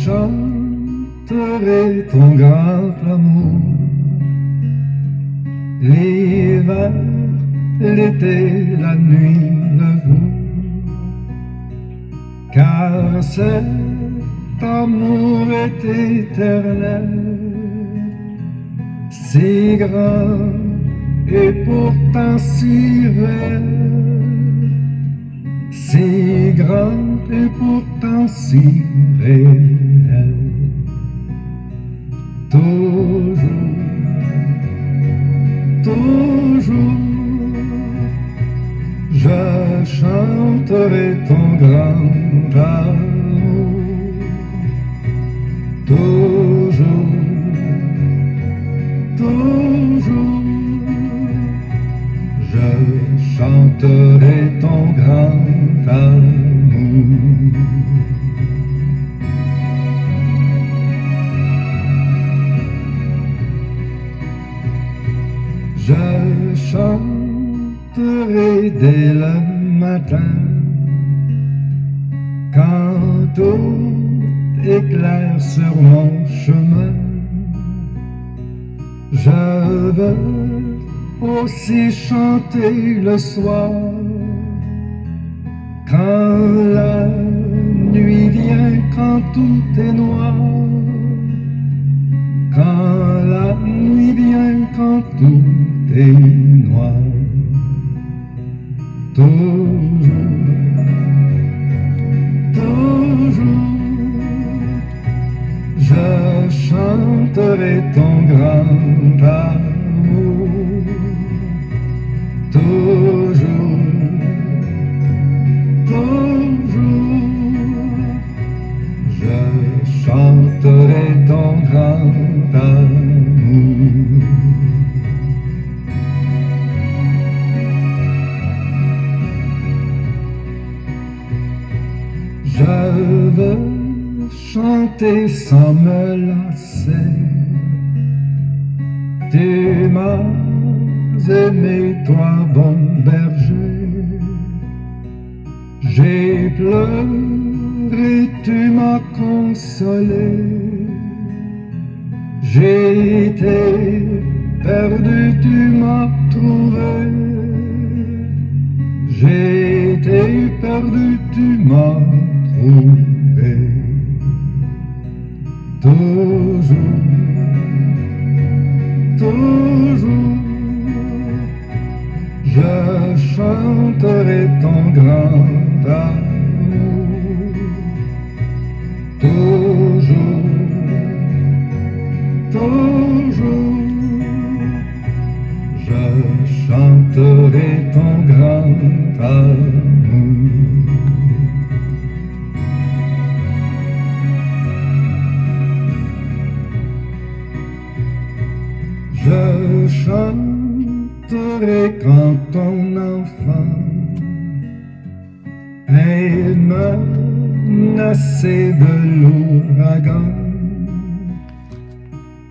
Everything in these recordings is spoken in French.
chanterai ton grand amour, l'hiver, l'été, la nuit, le jour, car cet amour est éternel, si grand et pourtant si réel, si grand et pourtant si réel. Toujours, toujours, je chanterai ton grand amour. Toujours, toujours, je chanterai ton grand amour. Je chanterai dès le matin, quand tout éclaire sur mon chemin. Je veux aussi chanter le soir, quand la nuit vient, quand tout est noir. Quand la nuit vient, quand tout est noir. Toujours, toujours, je chanterai ton grand amour. Toujours, toujours, je chanterai ton grand amour. Je veux chanter sans me lasser. Tu m'as aimé, toi, bon berger. J'ai pleuré, tu m'as consolé. J'ai été perdu, tu m'as trouvé. J'ai été perdu, tu m'as trouvé. Toujours, toujours, je chanterai ton grand amour. Toujours, toujours, je chanterai ton grand amour. Je chanterai quand ton enfant est menacé de l'ouragan,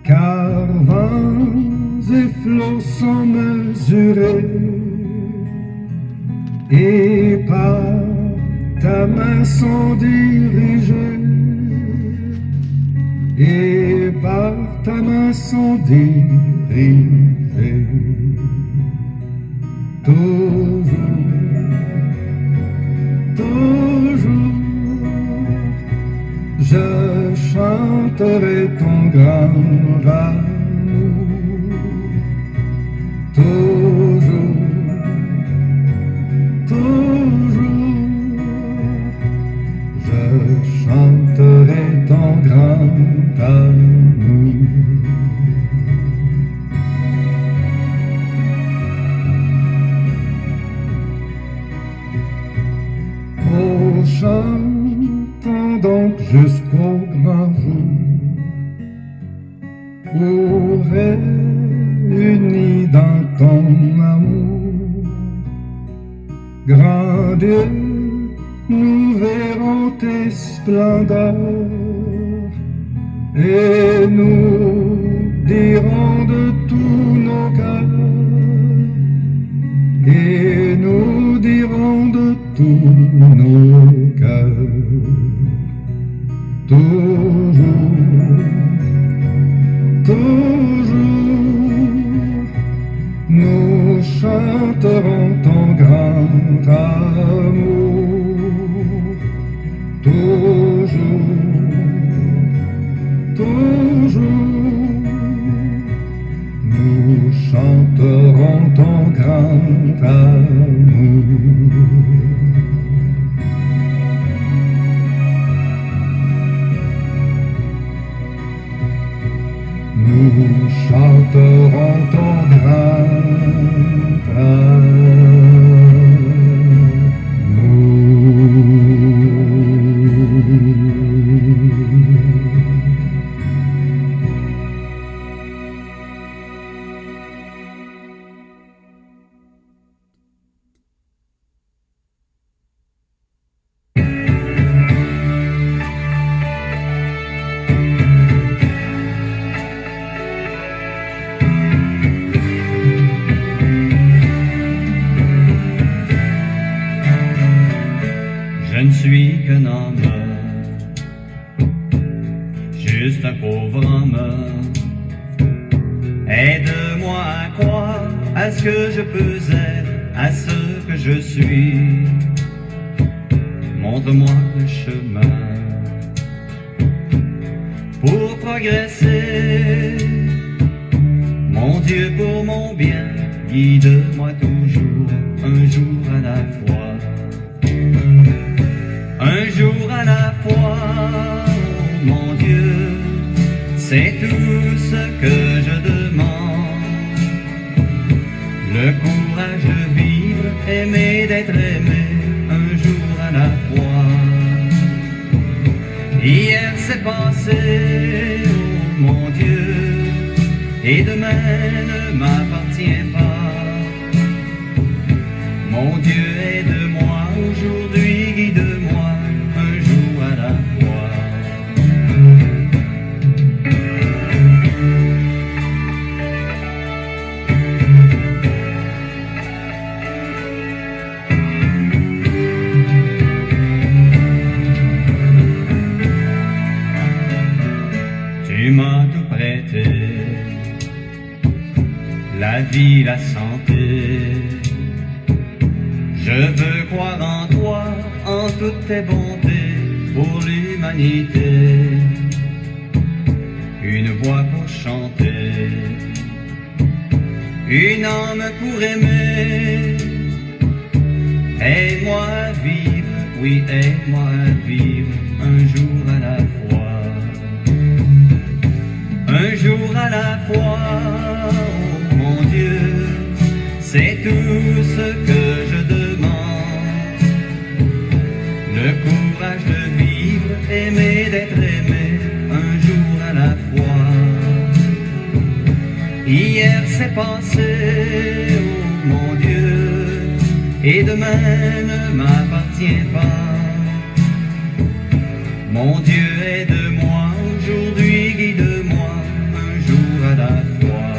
car vents et flots sont mesurés, et par ta main sont dirigés, et par ta main sont dirigés. Toujours, toujours, je chanterai ton grand amour. Toujours, toujours, je chanterai ton grand amour. Oh, chantons donc jusqu'au grand jour, où réunis dans ton amour, grand Dieu, nous verrons tes splendeurs, et nous dirons de tous nos cœurs, et nous dirons de tous nos cœurs, tout ne suis qu'un homme, juste un pauvre homme. Aide-moi à croire à ce que je peux être, à ce que je suis. Montre-moi le chemin pour progresser. Mon Dieu, pour mon bien, guide-moi toujours, un jour à la fois. Un jour à la fois, oh mon Dieu, c'est tout ce que je demande. Le courage de vivre, aimer d'être aimé, un jour à la fois. Hier c'est passé, oh mon Dieu, et demain ne m'appartient pas. Mon Dieu, aide-moi aujourd'hui, guide-moi un jour à la fois. Tu m'as tout prêté, la vie, la santé. Je veux croire en toi, en toutes tes bontés pour l'humanité. Une voix pour chanter, une âme pour aimer. Aide-moi à vivre, oui, aide-moi à vivre un jour à la fois. Un jour à la fois, oh mon Dieu, c'est tout ce que je demande. Le courage de vivre, aimer d'être aimé, un jour à la fois. Hier c'est passé, oh mon Dieu, et demain ne m'appartient pas. Mon Dieu, aide-moi aujourd'hui, guide-moi un jour à la fois.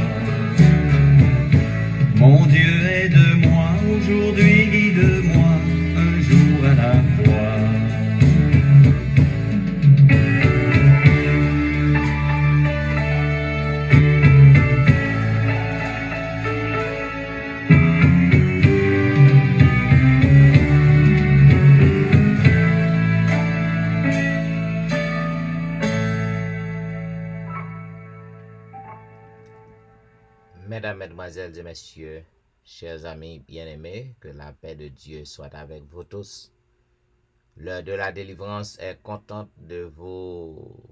Mon Dieu, aide-moi aujourd'hui, guide-moi un jour à la fois. Mesdames, Mesdemoiselles et Messieurs, chers amis bien-aimés, que la paix de Dieu soit avec vous tous. L'heure de la délivrance est contente de vous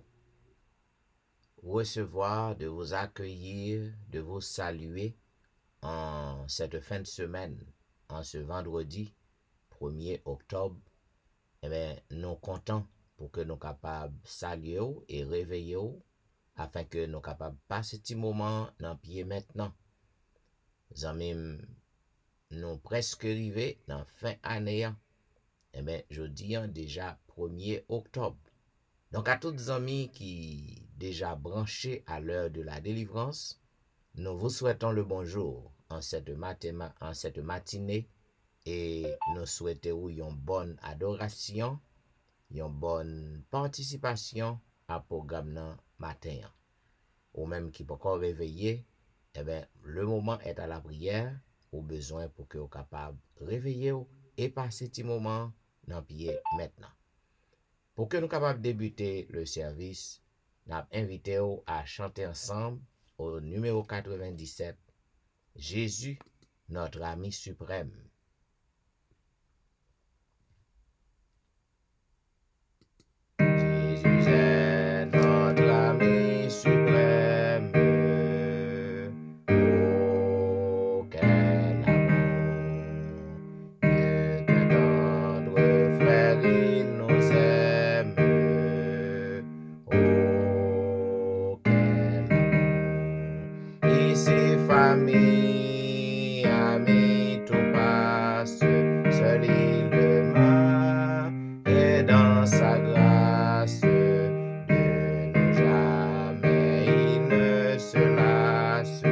recevoir, de vous accueillir, de vous saluer en cette fin de semaine, en ce vendredi 1er octobre. Eh bien, nous comptons pour que nous capables de saluer et réveiller afin que nous capables de passer ce petit moment dans le pied maintenant. Amis, nous presque arrivés dans fin année. Eh bien, je dis déjà 1er octobre. Donc, à tous les amis qui déjà branchés à l'heure de la délivrance, nous vous souhaitons le bonjour en cette matinée et nous souhaitons une bonne adoration, une bonne participation à programme matin. Ou même qui peut encore réveiller, eh bien, le moment est à la prière, au besoin pour que vous capable de réveiller et passer ce moment dans pied maintenant. Pour que nous capables de débuter le service, nous invité à chanter ensemble au numéro 97, Jésus, notre ami suprême. Jésus est notre ami suprême. Oh, quel amour! Mieux qu'un tendre frère, il nous aime. Oh, quel amour! Ici, famille, amis, tout passe. Seul il demeure et dans sa grâce. De nous jamais il ne se lasse.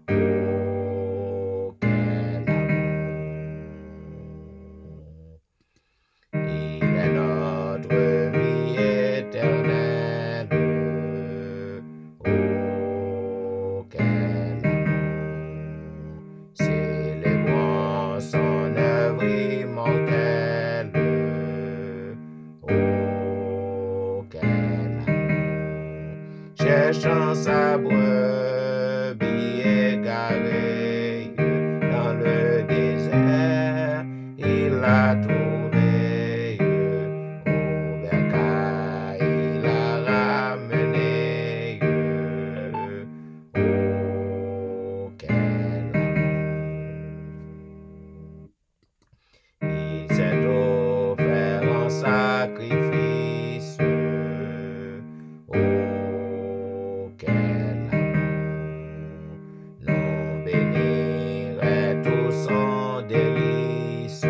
Oh, quel amour! cherchant sa brebis égarée dans le désert, il l'a trouvée. Au bercail, il l'a ramenée. Oh, quel amour! Il s'est offert en sacrifice. Oh, quel amour! Nous bénirait tout son délice.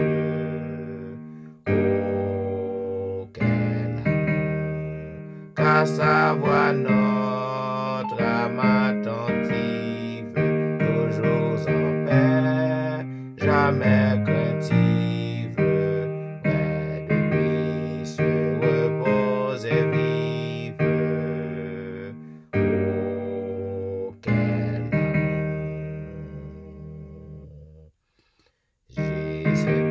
Oh, quel amour! Qu'à savoir notre âme attentive, toujours en paix, jamais craintive, près de lui se repose et vive. Oh, quel amour! Jésus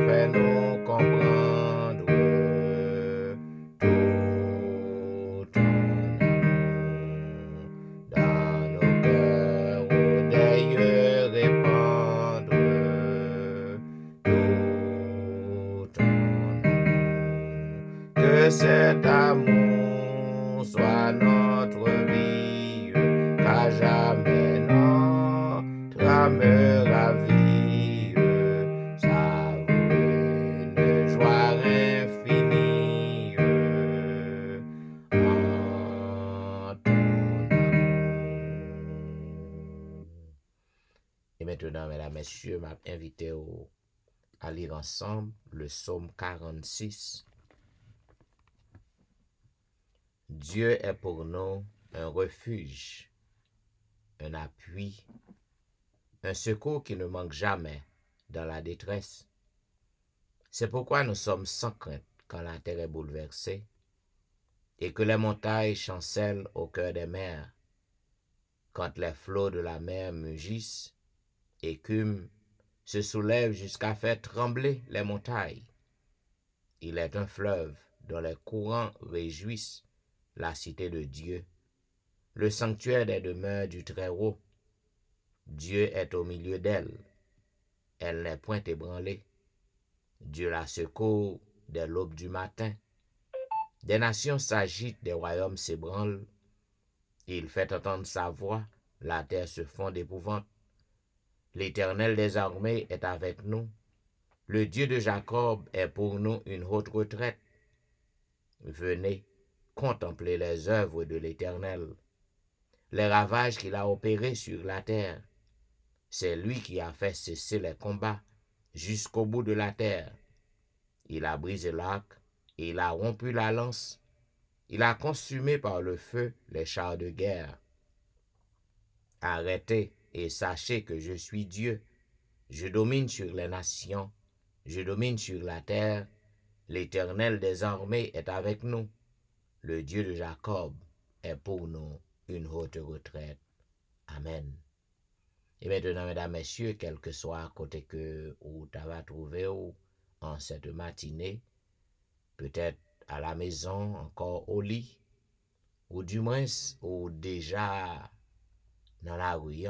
fait nous comprendre tout ton amour dans nos cœurs, au deuil répandre tout ton amour. Que cet amour soit notre vie, qu'à jamais notre âme ravie, savourer une joie infinie en ton amour. Et maintenant, mesdames, messieurs, m'a invité à lire ensemble le psaume 46. Dieu est pour nous un refuge, un appui, un secours qui ne manque jamais dans la détresse. C'est pourquoi nous sommes sans crainte quand la terre est bouleversée et que les montagnes chancellent au cœur des mers, quand les flots de la mer mugissent, écument, se soulèvent jusqu'à faire trembler les montagnes. Il est un fleuve dont les courants réjouissent la cité de Dieu, le sanctuaire des demeures du Très-Haut. Dieu est au milieu d'elle. Elle n'est point ébranlée. Dieu la secourt dès l'aube du matin. Des nations s'agitent, des royaumes s'ébranlent. Il fait entendre sa voix, la terre se fond d'épouvante. L'Éternel des armées est avec nous. Le Dieu de Jacob est pour nous une haute retraite. Venez, contemplez les œuvres de l'Éternel, les ravages qu'il a opérés sur la terre. C'est lui qui a fait cesser les combats jusqu'au bout de la terre. Il a brisé l'arc et il a rompu la lance. Il a consumé par le feu les chars de guerre. Arrêtez et sachez que je suis Dieu. Je domine sur les nations, je domine sur la terre. L'Éternel des armées est avec nous. Le Dieu de Jacob est pour nous une haute retraite. Amen. Et maintenant, mesdames, messieurs, quel que soit côté que où tu vas trouver en cette matinée, peut-être à la maison, encore au lit, ou du moins, ou déjà dans la rue,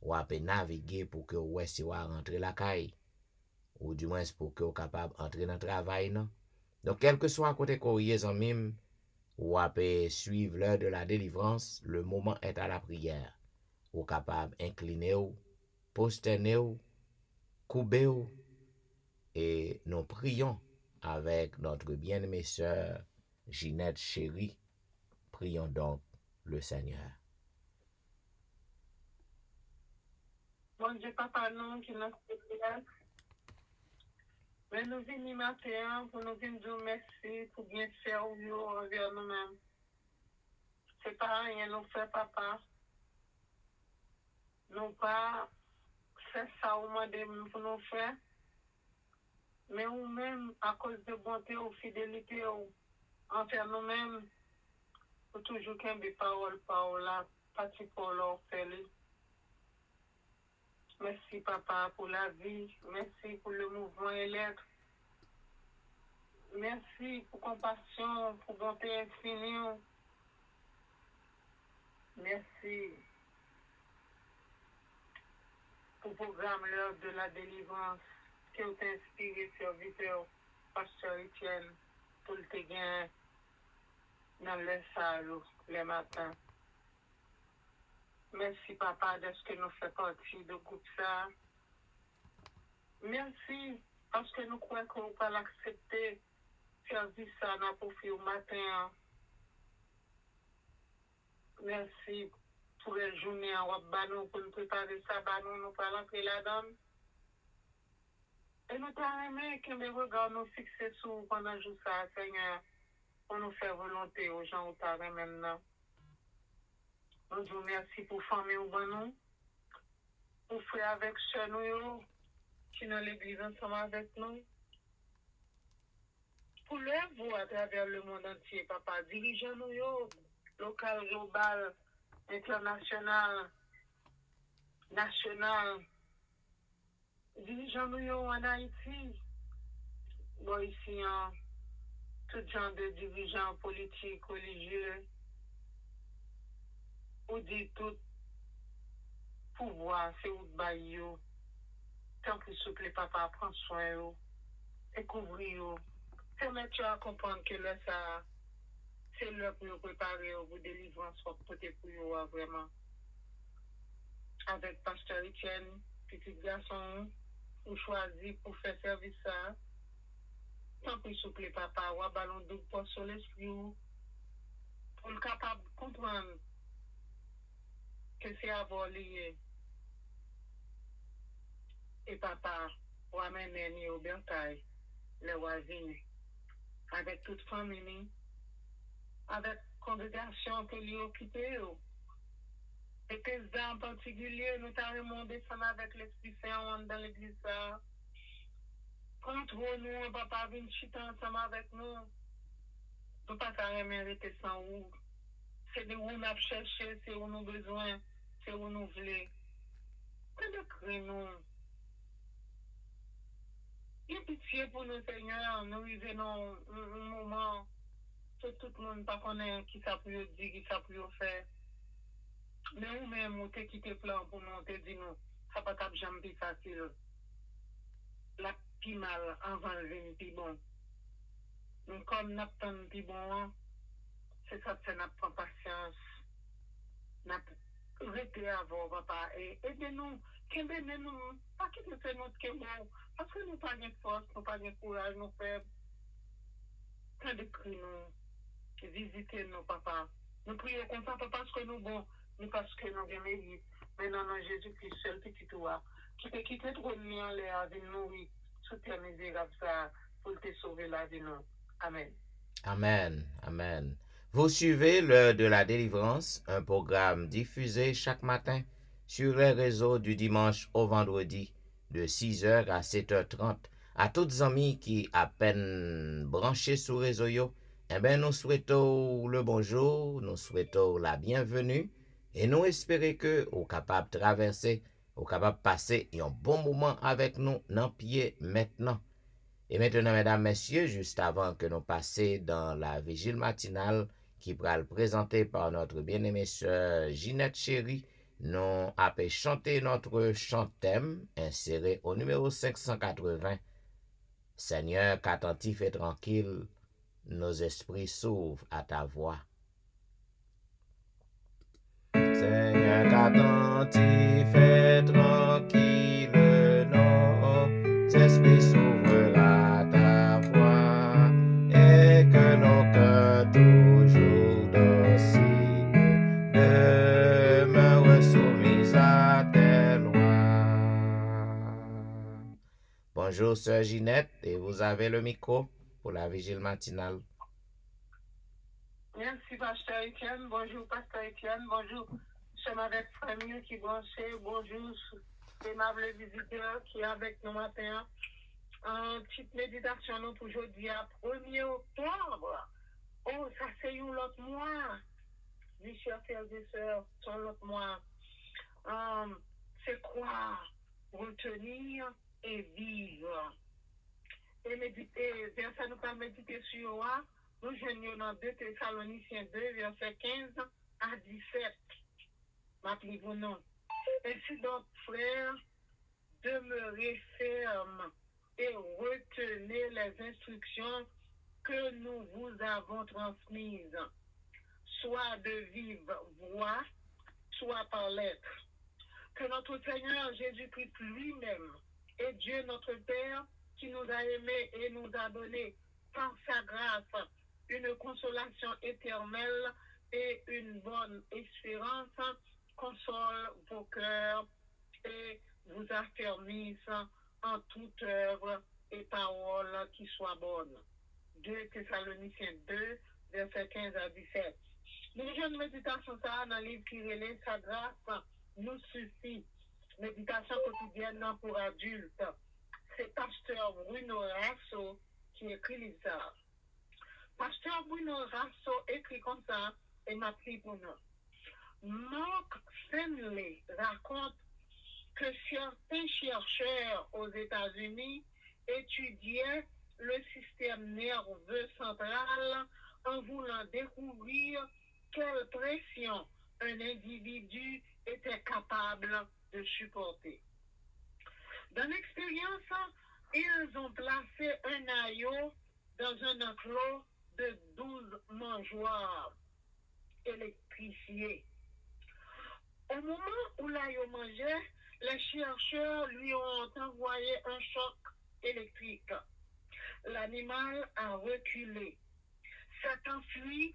ou à peine naviguer pour que vous puissiez rentrer la caille, ou du moins pour que vous capable d'entrer dans le travail. Non? Donc, quel que soit côté que vous en mime, ou à suivre l'heure de la délivrance, le moment est à la prière. Ou capable d'incliner ou, posterner ou, couper ou, et nous prions avec notre bien-aimée sœur Ginette Chérie. Prions donc le Seigneur. Bon Dieu, papa, nous qui nous prions, mais nous venons matin pour nous dire merci pour bien faire envers nous-mêmes. C'est pas rien nous fait, papa. Nous pas faire ça au monde pour nous faire, mais nous-mêmes, à cause de bonté ou fidélité envers nous-mêmes, pour toujours qu'il y ait des paroles, partie pour leur faire. Merci, papa, pour la vie. Merci pour le mouvement et l'être. Merci pour compassion, pour bonté infinie. Merci pour le programme L'heure de la délivrance qui ont inspiré serviteur Pasteur Etienne pour le gain dans les salles les matins. Merci papa de ce que nous faisons partie de groupe ça. Merci parce que nous croyons qu'on peut l'accepter. Service ça n'a pas fait au matin. Merci pour les journées en Wabanou pour nous préparer ça. Nous pas l'entrer là-dedans. Et nous t'avons aimé que mes regards nous fixés sur pendant le jour ça, Seigneur, pour nous faire volonté aux gens où t'as maintenant. Nous disons merci pour famille ou nous, pour frère avec chez nous, qui dans l'église ensemble avec nous. Pour l'œuvre à travers le monde entier, papa, dirigeant nous, local, global, international, national, dirigeant nous en Haïti, bon ici, tout genre de dirigeants politiques, religieux, ou dit tout pouvoir, c'est où de bailler, tant que souple, papa, prend soin, et couvrir, permettre à comprendre que là, ça, c'est l'heure pour préparer au bout de délivrance pour côté pour vous vraiment. Avec Pasteur Etienne, petit garçon, ou choisi pour faire service ça. Tant pis souple papa, ou ballon de poids sur l'esprit, pour le capable de comprendre que c'est avoir lié. Et papa, ou amener au bertail, les voisins, avec toute famille, avec congrégation que lui occupé. Et président en particulier, nous avons descendu avec l'Esprit Saint dans l'église. Contre nous, papa vient chiter ensemble avec nous. Nous ne pouvons pas arrêter sans vous. C'est de où nous avons cherché, c'est où nous avons besoin, c'est où nous voulons. Quand nous crions, il y a pitié pour nous, Seigneur. Nous vivons un moment que tout le monde ne connaît qui ça peut dire, qui ça peut faire. Mais nous-mêmes, nous avons quitté plan pour nous, te dit nous, ça ne va pas jamais facile. La pi mal avant le venir pi bon. Donc, comme nous avons pi bon, c'est ça que nous avons patience. Nous avons arrêté avant, papa. Et aidez-nous, nous, pas quitter notre kémo, parce que nous n'avons pas de force, nous n'avons pas de courage, nous faisons. Quand de cris nous, visitez nous, papa. Nous prions comme ça, pas parce que nous bon, mais parce que nous bien mérite. Mais non, non, Jésus-Christ, seul petit toi, qui te quitte trop de en l'air avec nous, oui, sous terre misérable, ça, pour te sauver la vie, nous. Amen. Amen, amen. Vous suivez l'heure de la délivrance, un programme diffusé chaque matin sur les réseaux du dimanche au vendredi de 6h à 7h30. À toutes amis qui à peine branchés sur réseau yo, eh ben nous souhaitons le bonjour, nous souhaitons la bienvenue et nous espérons que vous capable de traverser, vous capable de passer un bon moment avec nous dans pied maintenant. Et maintenant, mesdames, messieurs, juste avant que nous passions dans la vigile matinale qui pourra le présenter par notre bien-aimée sœur Ginette Chéri, nous avons chanté notre chant-thème inséré au numéro 580. Seigneur, qu'attentif et tranquille, nos esprits s'ouvrent à ta voix. Seigneur, qu'attentif et tranquille, nos esprits s'ouvrent à ta voix, et que nos cœurs toujours dociles demeurent soumis à tes lois. Bonjour, sœur Ginette, et vous avez le micro pour la vigile matinale. Merci, Pasteur Etienne. Bonjour, Pasteur Etienne. Bonjour, chers avec famille qui branchent. Bonjour, aimables visiteurs qui est avec nous matin. En petite méditation pour aujourd'hui, à 1er octobre. Oh, ça c'est un autre mois. Mes chers frères et sœurs, c'est un autre mois. C'est croire, retenir et vivre. Et méditer, verset nous pas méditer sur moi. Nous joignons dans 2 Thessaloniciens 2, verset 15 à 17. m'appelez pour nous. Ainsi donc, frères, demeurez fermes et retenez les instructions que nous vous avons transmises, soit de vive voix, soit par lettre. Que notre Seigneur Jésus-Christ lui-même et Dieu notre Père, qui nous a aimés et nous a donné par sa grâce une consolation éternelle et une bonne espérance, console vos cœurs et vous affermisse en toute œuvre et parole qui soit bonne. 2 Thessaloniciens 2, versets 15 à 17. Nous jeunes méditation ça dans le livre qui relève sa grâce nous suffit. Méditation quotidienne pour adultes. C'est Pasteur Bruno Rasso qui écrit ça. Pasteur Bruno Rasso écrit comme ça et m'a pris pour nous. Mark Finley raconte que certains chercheurs aux États-Unis étudiaient le système nerveux central en voulant découvrir quelle pression un individu était capable de supporter. Dans l'expérience, ils ont placé un aïeau dans un enclos de 12 mangeoires électrifiés. Au moment où l'aïeau mangeait, les chercheurs lui ont envoyé un choc électrique. L'animal a reculé, s'est enfui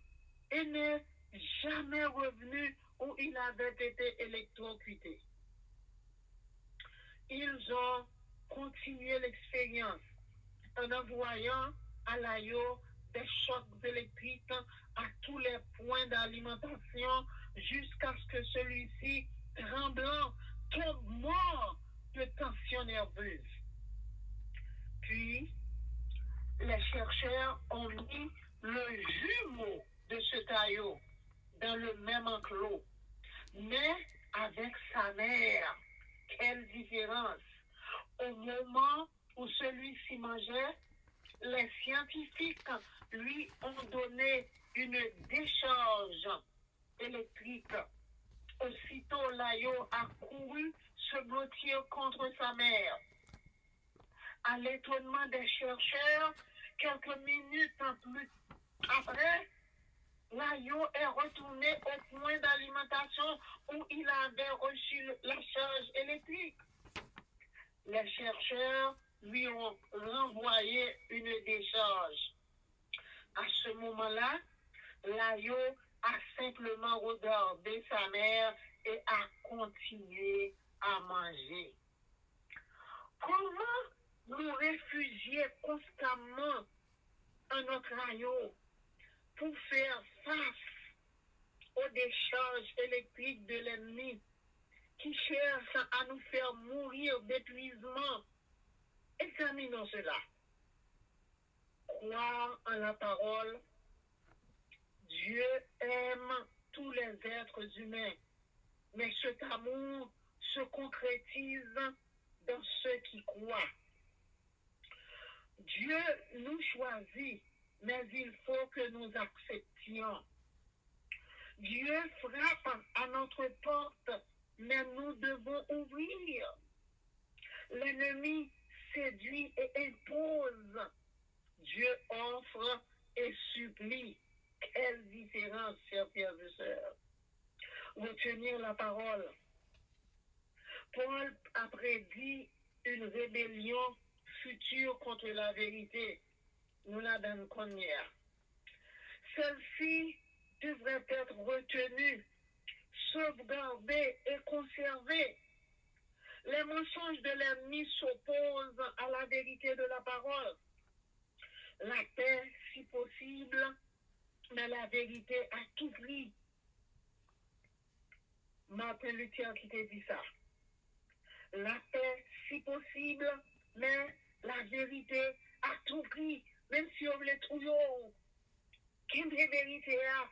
et n'est jamais revenu où il avait été électrocuté. Ils ont continué l'expérience en envoyant à l'aïeau des chocs électriques à tous les points d'alimentation jusqu'à ce que celui-ci, tremblant, tombe mort de tension nerveuse. Puis, les chercheurs ont mis le jumeau de ce taillot dans le même enclos, mais avec sa mère. Quelle différence! Au moment où celui-ci mangeait, les scientifiques lui ont donné une décharge électrique. Aussitôt, l'aïeau a couru se blottir contre sa mère. À l'étonnement des chercheurs, quelques minutes plus après, l'aïeau est retourné au point d'alimentation où il avait reçu la charge électrique. Les chercheurs lui ont renvoyé une décharge. À ce moment-là, l'aïeau a simplement regardé sa mère et a continué à manger. Comment nous réfugier constamment à notre aïeau pour faire face aux décharges électriques de l'ennemi qui cherche à nous faire mourir d'épuisement? Examinons cela. Croire en la parole. Dieu aime tous les êtres humains, mais cet amour se concrétise dans ceux qui croient. Dieu nous choisit, mais il faut que nous acceptions. Dieu frappe à notre porte, mais nous devons ouvrir. L'ennemi séduit et impose. Dieu offre et supplie. Quelle différence, chers frères et sœurs. Retenir la parole. Paul a prédit une rébellion future contre la vérité. Nous la donnons première. Celle-ci devrait être retenue, sauvegardée et conservée. Les mensonges de l'ennemi s'opposent à la vérité de la parole. La paix, si possible, mais la vérité à tout prix. Martin Luther qui t'a dit ça. La paix, si possible, mais la vérité à tout prix. Même si on veut trouver, quelle vérité a?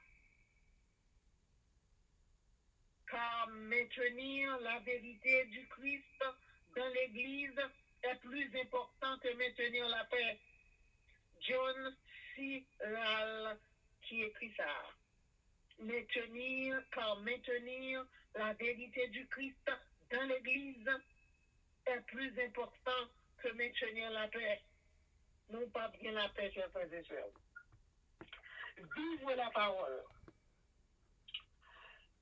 Car maintenir la vérité du Christ dans l'Église est plus important que maintenir la paix. John C. Lal qui écrit ça. maintenir la vérité du Christ dans l'Église est plus important que maintenir la paix. Nous pas bien la paix, chers frères et sœurs. Vivre la parole.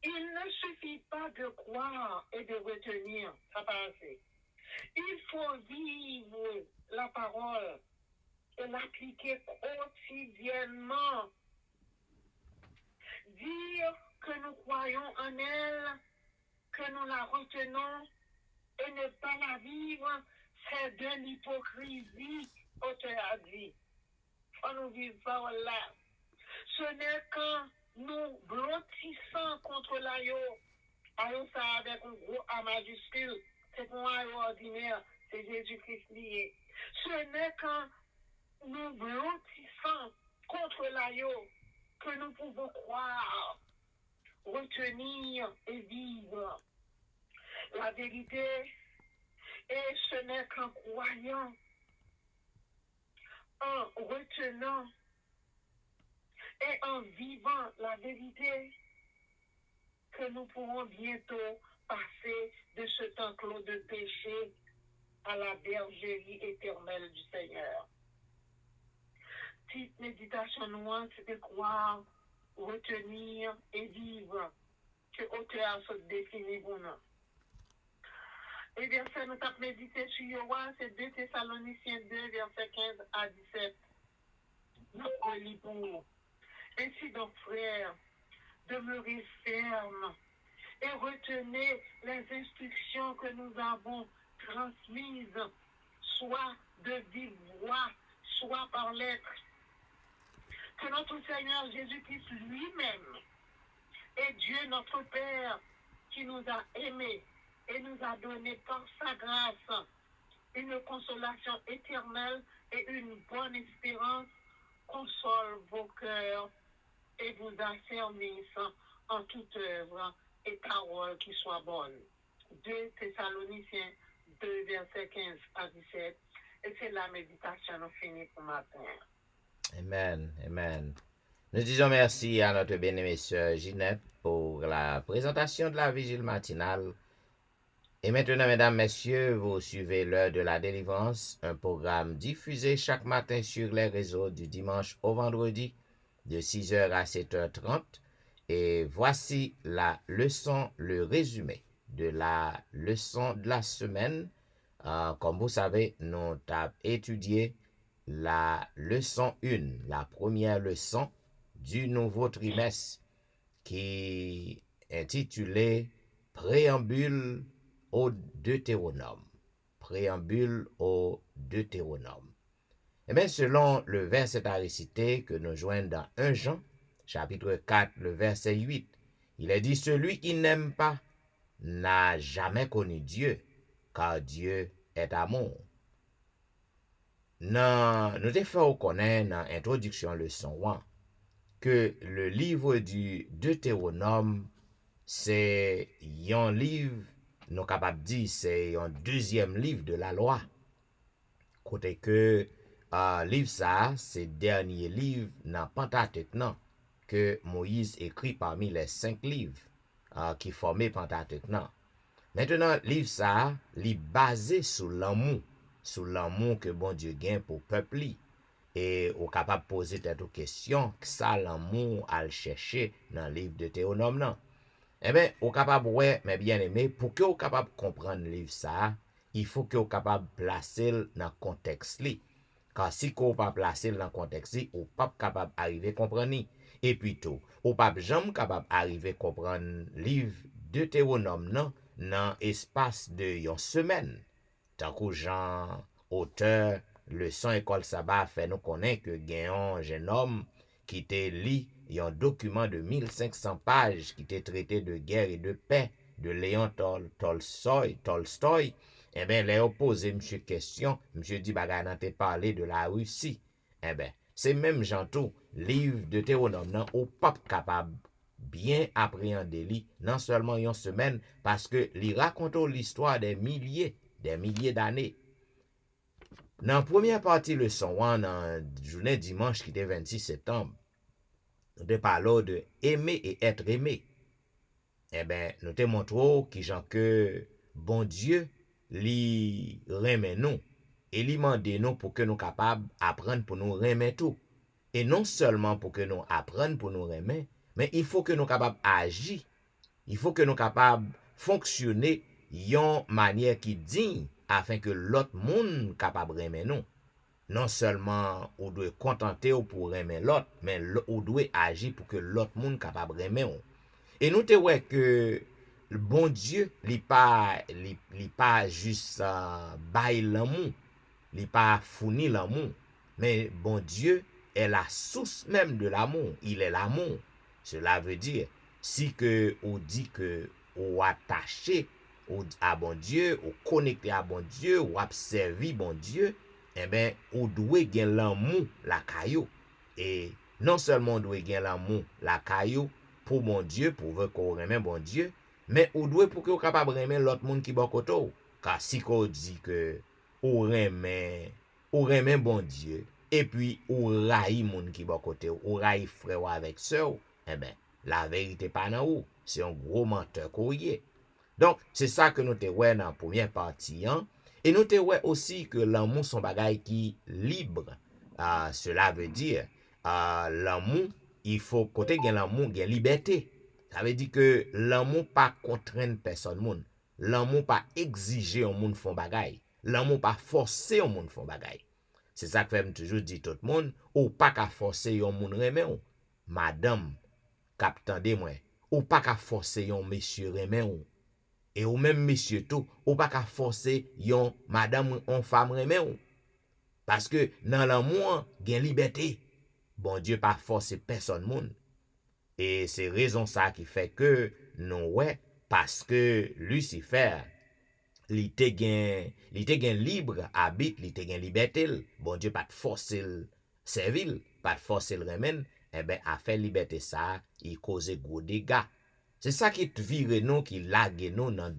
Il ne suffit pas de croire et de retenir, ça pas assez. Il faut vivre la parole et l'appliquer quotidiennement. Dire que nous croyons en elle, que nous la retenons et ne pas la vivre, c'est de l'hypocrisie, auteur a dit. On nous vive parole-là. Ce n'est quand nous blottissons contre l'aïo, aïo ça avec un gros A majuscule, c'est pour un aïo ordinaire, c'est Jésus-Christ lié. Ce n'est quand nous blottissons contre l'aïo que nous pouvons croire, retenir et vivre la vérité. Et ce n'est qu'en croyant, en retenant et en vivant la vérité que nous pourrons bientôt passer de ce temps clos de péché à la bergerie éternelle du Seigneur. Petite méditation noire, c'est de croire, retenir et vivre que l'auteur se définit pour nous. Et verset nous avons médité sur Yoa, c'est 2 Thessaloniciens 2, verset 15 à 17. Nous relis pour nous. Ainsi donc, frères, demeurez fermes et retenez les instructions que nous avons transmises, soit de vive voix, soit par lettre. Que notre Seigneur Jésus-Christ lui-même et Dieu notre Père qui nous a aimés et nous a donné par sa grâce une consolation éternelle et une bonne espérance, console vos cœurs et vous affermisse en toute œuvre et parole qui soit bonne. 2 Thessaloniciens 2, verset 15 à 17. Et c'est la méditation nous finit pour matin. Amen, amen. Nous disons merci à notre bien-aimée sœur Ginette pour la présentation de la vigile matinale. Et maintenant, mesdames, messieurs, vous suivez l'heure de la délivrance, un programme diffusé chaque matin sur les réseaux du dimanche au vendredi de 6h à 7h30. Et voici la leçon, le résumé de la leçon de la semaine. Comme vous savez, nous avons étudié la leçon 1, la première leçon du nouveau trimestre qui est intitulée Préambule au Deutéronome. Préambule au Deutéronome. Eh bien, selon le verset à réciter que nous joignons dans 1 Jean, chapitre 4, le verset 8, il est dit, celui qui n'aime pas n'a jamais connu Dieu, car Dieu est amour. Nous te fait connaître dans l'introduction leçon 1 que le livre du Deutéronome, c'est un livre, nous capables de dire, c'est un deuxième livre de la loi. Côté que livre ça, c'est le dernier livre dans Pentateuque que Moïse écrit parmi les 5 livres qui formaient Pentateuque. Maintenant, livre ça, il est basé sur l'amour que bon Dieu gagne pour le peuple. Et on est capable de poser cette question, que ça l'amour à le chercher dans le livre de Théonome. Eh bien, on est capable, ouais, mais bien aimé, pour que on est capable de comprendre le livre ça, il faut que on est capable de placer dans le contexte. Car si on ne pas placer dans le contexte, on n'est pas capable d'arriver à comprendre. Et puis tout, on n'est pas jamais capable d'arriver à comprendre le livre de Théonome dans l'espace de une semaine. Tant que Jean, auteur, leçon école sabbat fait nous connaître que gagnant un jeune homme qui était lu un document de 1500 pages qui était traité de guerre et de paix de Léon Tolstoï. Eh bien, les opposé monsieur question, monsieur dit bagay nan te parlé de la Russie. Eh bien, c'est même Jean-tout, livre de Théronome nan ou pas capable bien appréhender li, non seulement une semaine, parce que li raconte l'histoire des milliers d'années. Dans la première partie leçon 1, dans la journée dimanche qui était 26 septembre, de parler de aimer et être aimé. Eh ben, nous te montrons qui gens que bon Dieu li remet nous et li mande nous pour que nous capables apprendre pour nous remettre tout. Et non seulement pour que nous apprendre pour nous remettre, mais il faut que nous capables agir. Il faut que nous capables fonctionner yon manière qui digne afin que l'autre monde capable remettre nous. Non seulement on doit contenter pour remettre l'autre, mais on doit agir pour que l'autre monde capable remettre. Et nous te ouais que le bon Dieu, il pas juste bail l'amour, il pas fournit l'amour, mais bon Dieu est la source même de l'amour, il est l'amour. Cela veut dire si que on dit que on attaché à bon Dieu, on connecté à bon Dieu, on observé bon Dieu, eh ben on doit gagner l'amour la caillou. Et non seulement on doit gagner l'amour la caillou pour bon Dieu, pour voir qu'on remet bon Dieu, mais on doit pour qu'on capable remet l'autre monde qui bon côté. Car si qu'on dit que on remet bon Dieu et puis on raille monde qui bon côté, on raille frère avec sœur, eh ben la vérité pas dans ou, c'est un gros menteur qu'on y est. Donc c'est ça que nous te ouais dans la première partie hein? Et nous te ouais aussi que l'amour son bagage qui libre. Cela veut dire l'amour il faut côté gen l'amour gen liberté. Ça veut dire que l'amour pas contraindre personne monde. L'amour pas exiger un monde font bagay. L'amour pas forcer un monde font bagay. C'est ça que fait toujours dit tout le monde ou pas qu'à forcer un monde remet ou. Madame k'ap tande moi, ou pas qu'à forcer un monsieur remet ou. Et ou même monsieur tout, ou pas qu'à forcer yon madame ou femme remet ou. Parce que dans l'amour gen liberté. Bon Dieu pas forcer personne monde. Et c'est raison ça qui fait que non ouais parce que Lucifer li te gen libre habite, li te gen liberté. Bon Dieu pas de forcer servil, pas de forcer le remède, eh ben a fait liberté ça, il cause gros dégâts. C'est ça qui vire nous, qui lague nous dans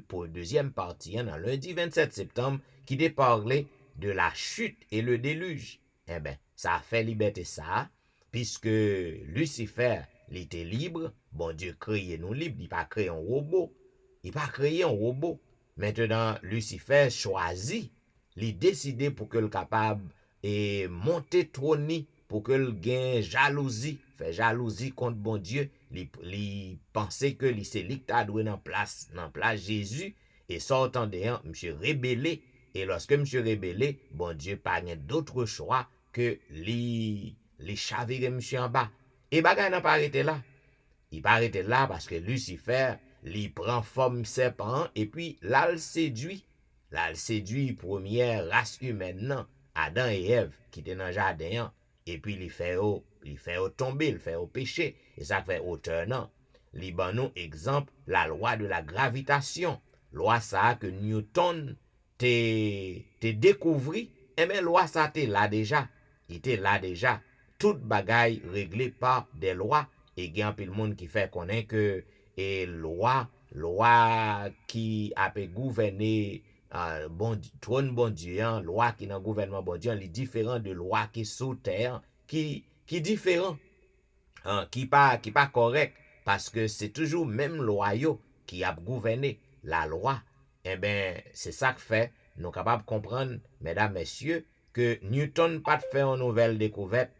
pour deuxième partie, hein, dans lundi 27 septembre, qui te parlait de la chute et le déluge. Eh ben, ça a fait liberté ça, puisque Lucifer, il était libre, bon Dieu créé nous libre, il pas créé un robot. Il pas créé un robot. Maintenant, Lucifer choisit, il décidé pour que le capable et monter trône pour que le gain jalousie, fait jalousie contre bon Dieu, il pensait que li c'est lui qui t'a doué dans place Jésus et sortant de monsieur rébellé et lorsque monsieur rébellé, bon Dieu pas d'autre choix que li chavirer monsieur en bas. Et bagay n'a pas arrêté là. Il pas arrêté là parce que Lucifer, il prend forme serpent et puis là il séduit première race humaine non, Adam et Ève qui étaient dans le jardin et puis il fait tomber, il fait au péché et ça fait auteur non. Li ban nous exemple la loi de la gravitation, loi ça que Newton te découvri, et mais loi ça te là déjà, il était là déjà, toute bagaille réglée par des lois et il y a un peu de monde qui fait connaître que et loi qui a pu gouverner bon trône bon Dieu, loi qui dans gouvernement bon Dieu, les différents de loi qui sous terre qui différent qui pas correct parce que c'est toujours même loi qui a gouverné la loi. Eh ben c'est ça que fait nous capables comprendre mesdames messieurs que Newton pas fait une nouvelle découverte,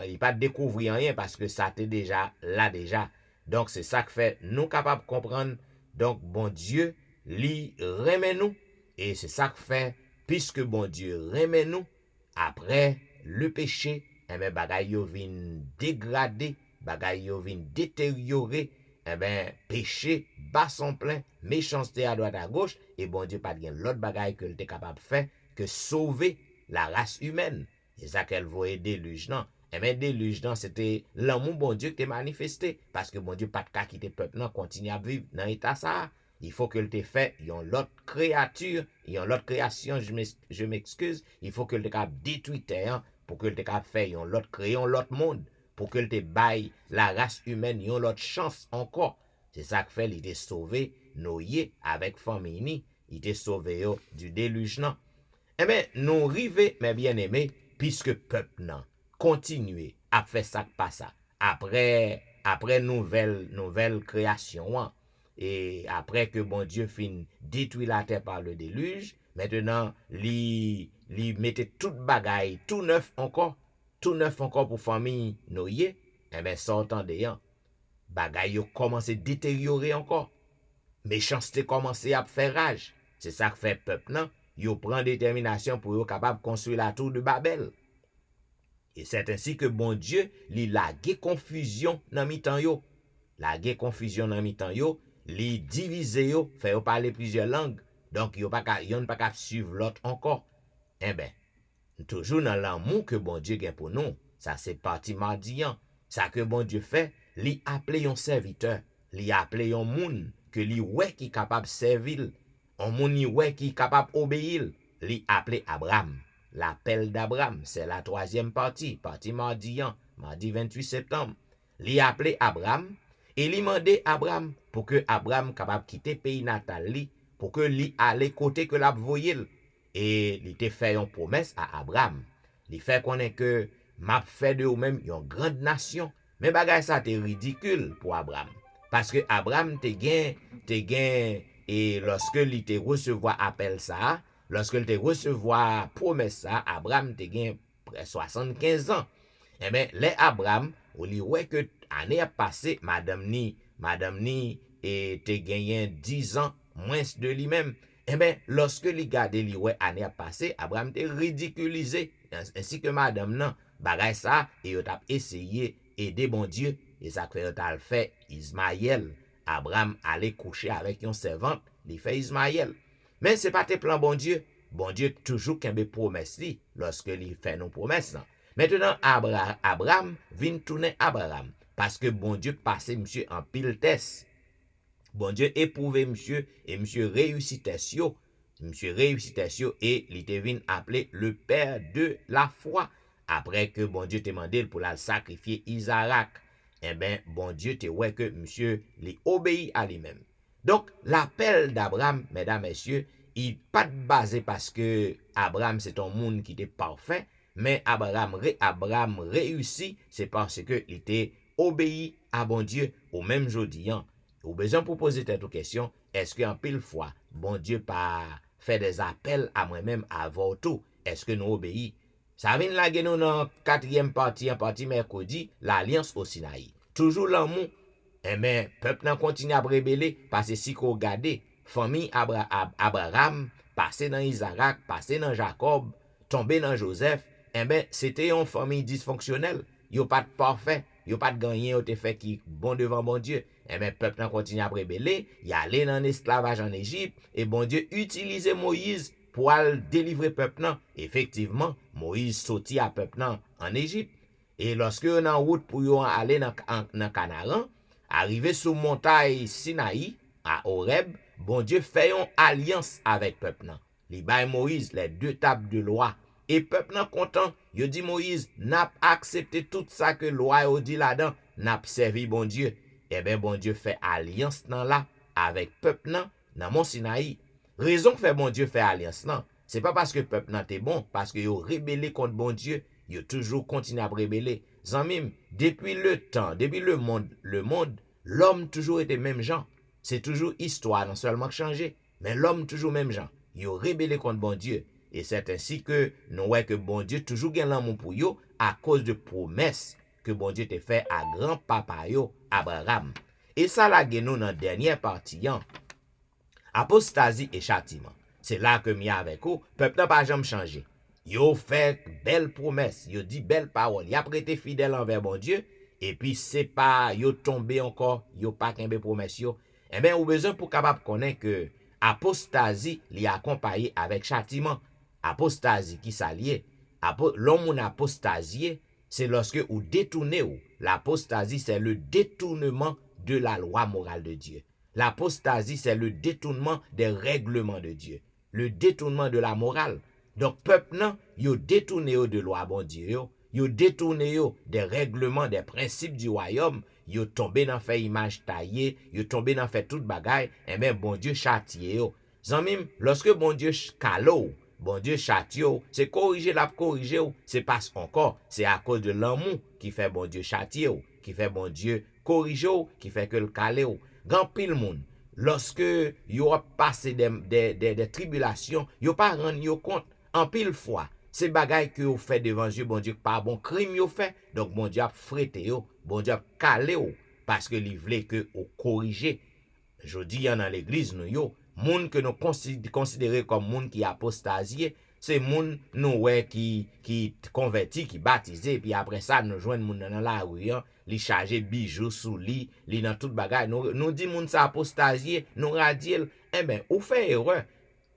il pas découvrir rien parce que ça était déjà là déjà. Donc c'est ça que fait nous capables comprendre donc bon Dieu li remet nous et c'est ça que fait puisque bon Dieu remet nous après le péché, eh ben bagay yo vin dégrader, bagay yo vin détériorer, eh ben péché bas son plein, méchanceté à droite à gauche et bon Dieu pas gen l'autre bagay que l'était capable faire que sauver la race humaine. C'est ça qu'elle voyait déluge non. Et bien déluge non c'était l'amour bon Dieu qui est manifesté parce que bon Dieu pas de cas quitter peuple non continue à vivre dans état ça. Il faut que le te fait yon l'autre créature, yon l'autre création, je m'excuse, il faut que le te cap détruire terre pour que le te cap fait yon l'autre créon l'autre monde pour que le te baille la race humaine yon l'autre chance encore. C'est ça que fait il te sauvé noyé avec famille, il te sauvé yo du déluge non. Eh bien, nous rive mes bien-aimés puisque peuple non continuer à faire ça pas ça, après nouvelle création, hein, et après que bon Dieu fin détruit la terre par le déluge, maintenant, li mettait toute bagaille, tout neuf encore pour famille Noé, et bien, sortant de yan, bagaille yo commencé à détériorer encore. Méchanceté commencé à faire rage. C'est ça que fait peuple, non? Yo prend détermination pour yo capable de construire la tour de Babel. Et c'est ainsi que bon Dieu li lage confusion dans mi-temps yo. Lage confusion dans mi-temps yo, li divise yo, fait yo parler plusieurs langues. Donc yo pas ka suivre l'autre encore. Eh ben, toujours dans l'amour que bon Dieu gen pour nous. Ça c'est parti mardian. Ça que bon Dieu fait, li appelé yon serviteur, li appelé yon moun que li ouais qui capable servir, un moun li ouais qui capable obéir, li appelé Abraham. L'appel d'Abraham, c'est la troisième partie mardian, mardi 28 septembre. Li appelé Abraham et li mandé Abraham pour que Abraham capable quitter pays natal li, pour que li aller côté que l'a voyel. Et li te fait une promesse à Abraham. Li fait connaître que m'a fait de ou même une grande nation. Mais bagay ça te ridicule pour Abraham. Parce que Abraham te gain et lorsque li te recevoir appel ça, lorsque il te recevoir promesse ça, Abraham te gain 75 ans. Eh bien, les Abraham, ou li ouais que année a passé, madame ni et te gagné 10 ans moins de lui-même. Eh bien, lorsque li gade li ouais année a passé, Abraham te ridiculisé ainsi que madame non, bagay ça et yo t'a essayé aider bon Dieu et ça fait t'a fait Ismaël. Abraham allait coucher avec une servante, il fait Ismaël. Mais c'est pas tes plans bon Dieu. Bon Dieu toujours qu'un promesse li lorsque il fait nos promesses. Maintenant Abraham vient tourner Abraham parce que bon Dieu passait monsieur en pile test. Bon Dieu éprouvé monsieur et monsieur réussit test yo. Monsieur réussit test yo et il te vient appeler le père de la foi après que bon Dieu te demandé pour la sacrifier Isaac. Eh ben bon Dieu te ouais que monsieur lui obéit à lui-même. Donc l'appel d'Abraham, mesdames, messieurs, il pas basé parce que Abraham c'est un monde qui était parfait, mais Abraham réussit, c'est parce que il était obéi à bon Dieu au même jour d'hier. Ou besoin pour poser cette question, est-ce qu'en pile fois, bon Dieu pas fait des appels à moi-même avant tout? Est-ce que nous obéissons? Ça vient là nous dans quatrième partie, en partie mercredi, l'alliance au Sinaï. Toujours l'amour. Eh bien, peuple n'a continue à rebeller parce que si vous regardez, famille Abraham, passé dans Isaac, passé dans Jacob, tombé dans Joseph, eh bien, c'était une famille dysfonctionnelle. Yo pas de parfait, yo pas de gagné, yo te fait qui bon devant bon Dieu. Eh bien, peuple n'a continue à rebeller, y allé dans l'esclavage en Égypte, et bon Dieu utilisait Moïse pour délivrer peuple. Effectivement, Moïse sortit à peuple en Égypte. Et lorsque on en route pour aller dans Canaan, arrivé sous montagne Sinaï, à Horeb, bon Dieu fait une alliance avec peuple. Li bay Moïse les 2 tables de loi. Et peuple content, il dit Moïse, n'a accepté tout ça que loi a dit là-dedans, n'a servi bon Dieu. Eh bien, bon Dieu fait alliance là avec peuple dans Mont Sinaï. Raison que fait bon Dieu fait alliance là, c'est pas parce que peuple t'es bon, parce que yo rébellé contre bon Dieu, yo toujours continue à rebeller. Zanmim, depuis le temps, depuis le monde, l'homme toujours était même gens. C'est toujours histoire, non seulement changé, mais l'homme toujours même gens. Yo rébellé contre bon Dieu. Et c'est ainsi que nous voyons que bon Dieu toujours gagne l'amour pour yo à cause de promesses que bon Dieu te fait à grand-papa yo, Abraham. Et ça la gagne nous dans la dernière partie, apostasie et châtiment. C'est là que m'y avec vous, peuple n'a pas jamais changé. Yo fait belle promesse, yo dit belle parole, y a prêté fidèle envers bon Dieu, et puis c'est pas yo tombé encore, yo pas qu'un promesse yo. Eh bien, ou besoin pour capable connaître que apostasie li accompagné avec châtiment. Apostasie qui s'allie, l'homme ou apostasie, c'est lorsque ou détournez ou. L'apostasie c'est le détournement de la loi morale de Dieu. L'apostasie c'est le détournement des règlements de Dieu, le détournement de la morale. Donc peuple nan, yo détourné de loi bon Dieu, yo détourné des règlements, des principes du royaume, yo tombé dans fait image taillée, yo tombé dans fait toute bagaille, et bien bon Dieu châtié yo. Zanmim, lorsque bon Dieu kalo, bon Dieu châtie ou, c'est corriger la corriger ou, c'est pas encore, c'est à cause de l'amour qui fait bon Dieu châtie ou, qui fait bon Dieu corriger ou, qui fait que le calé ou. Grand pile monde, lorsque yo a passé des tribulations, yo pas rendre yo compte en pile fois. C'est bagay que yo fait devant Dieu, bon Dieu pas bon crime yo fait, donc bon Dieu a frété yo, bon Dieu a calé ou, parce que li vle que ou corriger. Je dis dans l'église nous yo, moun que nous considérer comme moun qui apostasie, c'est moun nous ouais qui converti, qui baptisé, puis après ça nous joindre moun dans la rue, li charger bijoux sous li dans toute bagay. Nous dit moun ça apostasie, nous radie, eh ben ou fait erreur.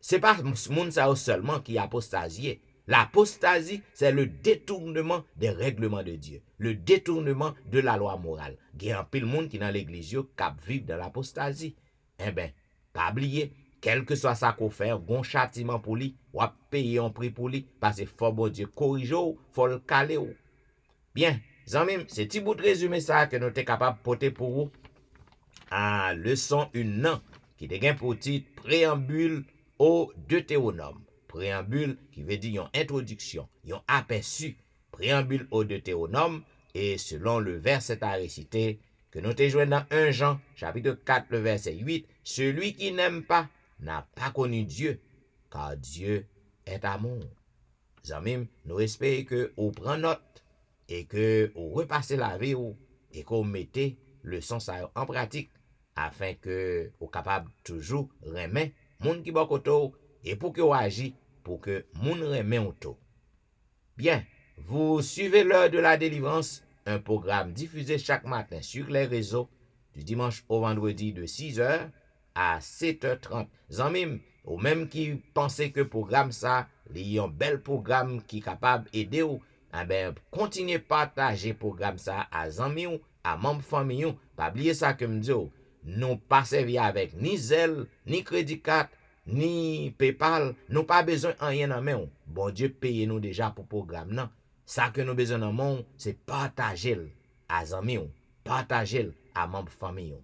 C'est pas moun ça seulement qui apostasie. L'apostasie, c'est le détournement des règlements de Dieu, le détournement de la loi morale. Il y a un pile monde qui dans l'église qui vivent dans l'apostasie. Eh bien, pas oublier, quel que soit ça qu'on fait, bon châtiment pour lui, ou à payer un prix pour lui, parce que faut bon Dieu corriger ou, faut le caler ou. Bien, amis, c'est petit bout de résumé ça que nous sommes capables de porter pour vous. À leçon 1 qui dégaine pour titre préambule au Deutéronome. Préambule qui veut dire une introduction, un aperçu, préambule au Deutéronome, et selon le verset à réciter, que nous te jouons dans 1 Jean, chapitre 4, le verset 8, celui qui n'aime pas n'a pas connu Dieu, car Dieu est amour. Amis, nous espérons que vous prenez note et que vous repassez la vie et que vous mettez le sens en pratique afin que vous soyez capable toujours remettre moun qui bokoto et pour que vous agissez pour que moun remet auto. Bien, vous suivez l'heure de la délivrance, un programme diffusé chaque matin sur les réseaux du dimanche au vendredi de 6h à 7h30. Zanmim, ou même qui pensez que programme ça, il y a un bel programme qui est capable d'aider ou, eh ben, continuez à partager programme ça à zanmi ou, à membres famille ou. Pas oublier ça que me dit, nous pas servir avec ni Zelle, ni Crédit 4, ni PayPal, nous pas besoin de rien en main. Bon Dieu paye nous déjà pour programme non. Ça que nous besoin en main, c'est partager à zanmi ou, partager à membres famille ou.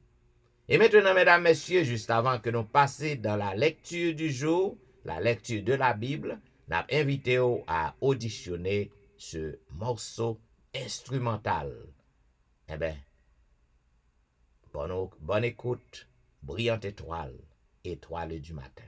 Et maintenant, mesdames, messieurs, juste avant que nous passions dans la lecture du jour, la lecture de la Bible, nous invitons à auditionner ce morceau instrumental. Eh bien, bonne écoute, brillante étoile, étoile du matin.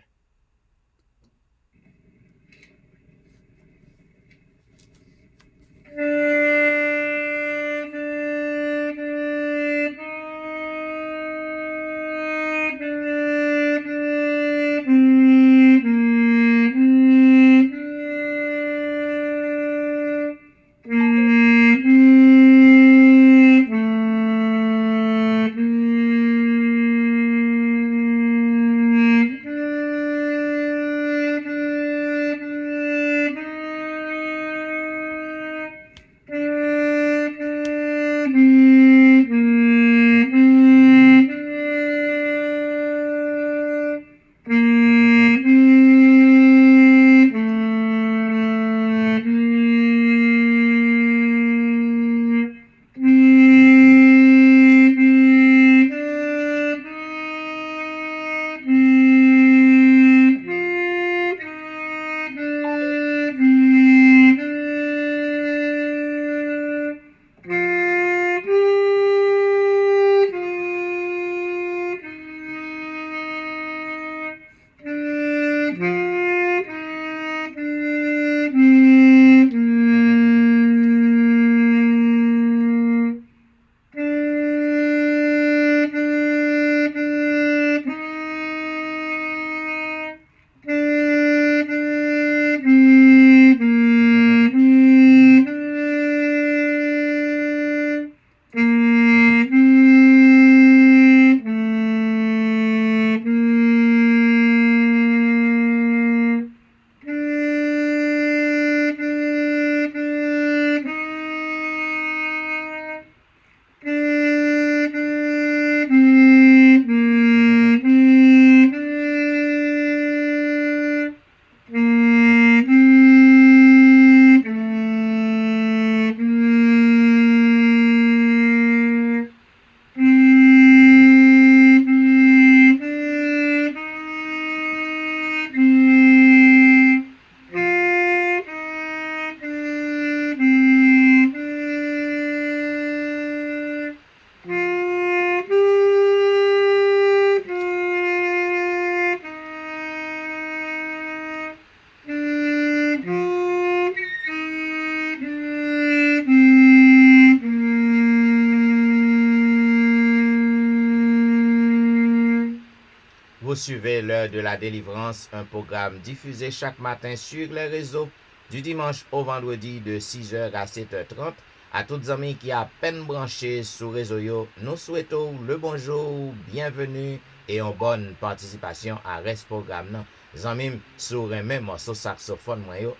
Vous suivez l'heure de la délivrance, un programme diffusé chaque matin sur les réseaux du dimanche au vendredi de 6h à 7h30. À toutes les amis qui à peine branchés sur réseau yo, nous souhaitons le bonjour, bienvenue et une bonne participation à ce programme. Zanmim sur même morceau saxophone moi yo,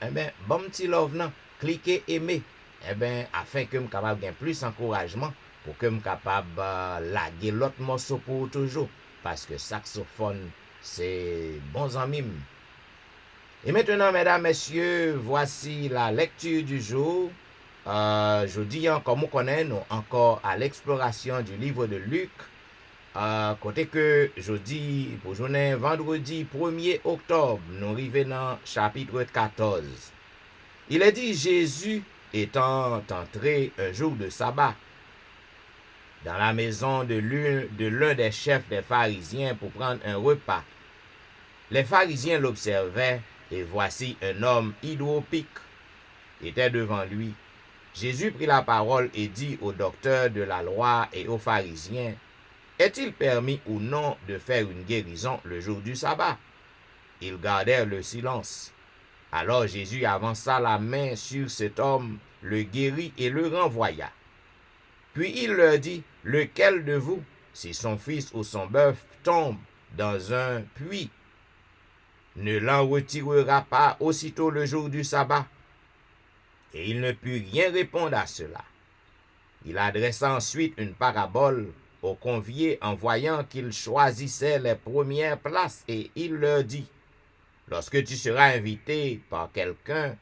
bon petit love nan, cliquez aimer. Afin que me capable gain plus encouragement pour que me capable laguer l'autre morceau pour toujours parce que saxophone c'est bon zanmim. Et maintenant mesdames messieurs, voici la lecture du jour. Jeudi, comme on connaît, nous encore à l'exploration du livre de Luc. Côté que jeudi, pour journée vendredi 1er octobre, nous arrivons dans chapitre 14. Il est dit, Jésus étant entré un jour de sabbat dans la maison de l'un des chefs des pharisiens pour prendre un repas. Les pharisiens l'observaient et voici un homme hydropique était devant lui. Jésus prit la parole et dit aux docteurs de la loi et aux pharisiens, est-il permis ou non de faire une guérison le jour du sabbat? Ils gardèrent le silence. Alors Jésus avança la main sur cet homme, le guérit et le renvoya. Puis il leur dit, lequel de vous, si son fils ou son bœuf tombe dans un puits, ne l'en retirera pas aussitôt le jour du sabbat? Et il ne put rien répondre à cela. Il adressa ensuite une parabole aux conviés en voyant qu'ils choisissaient les premières places et il leur dit, lorsque tu seras invité par quelqu'un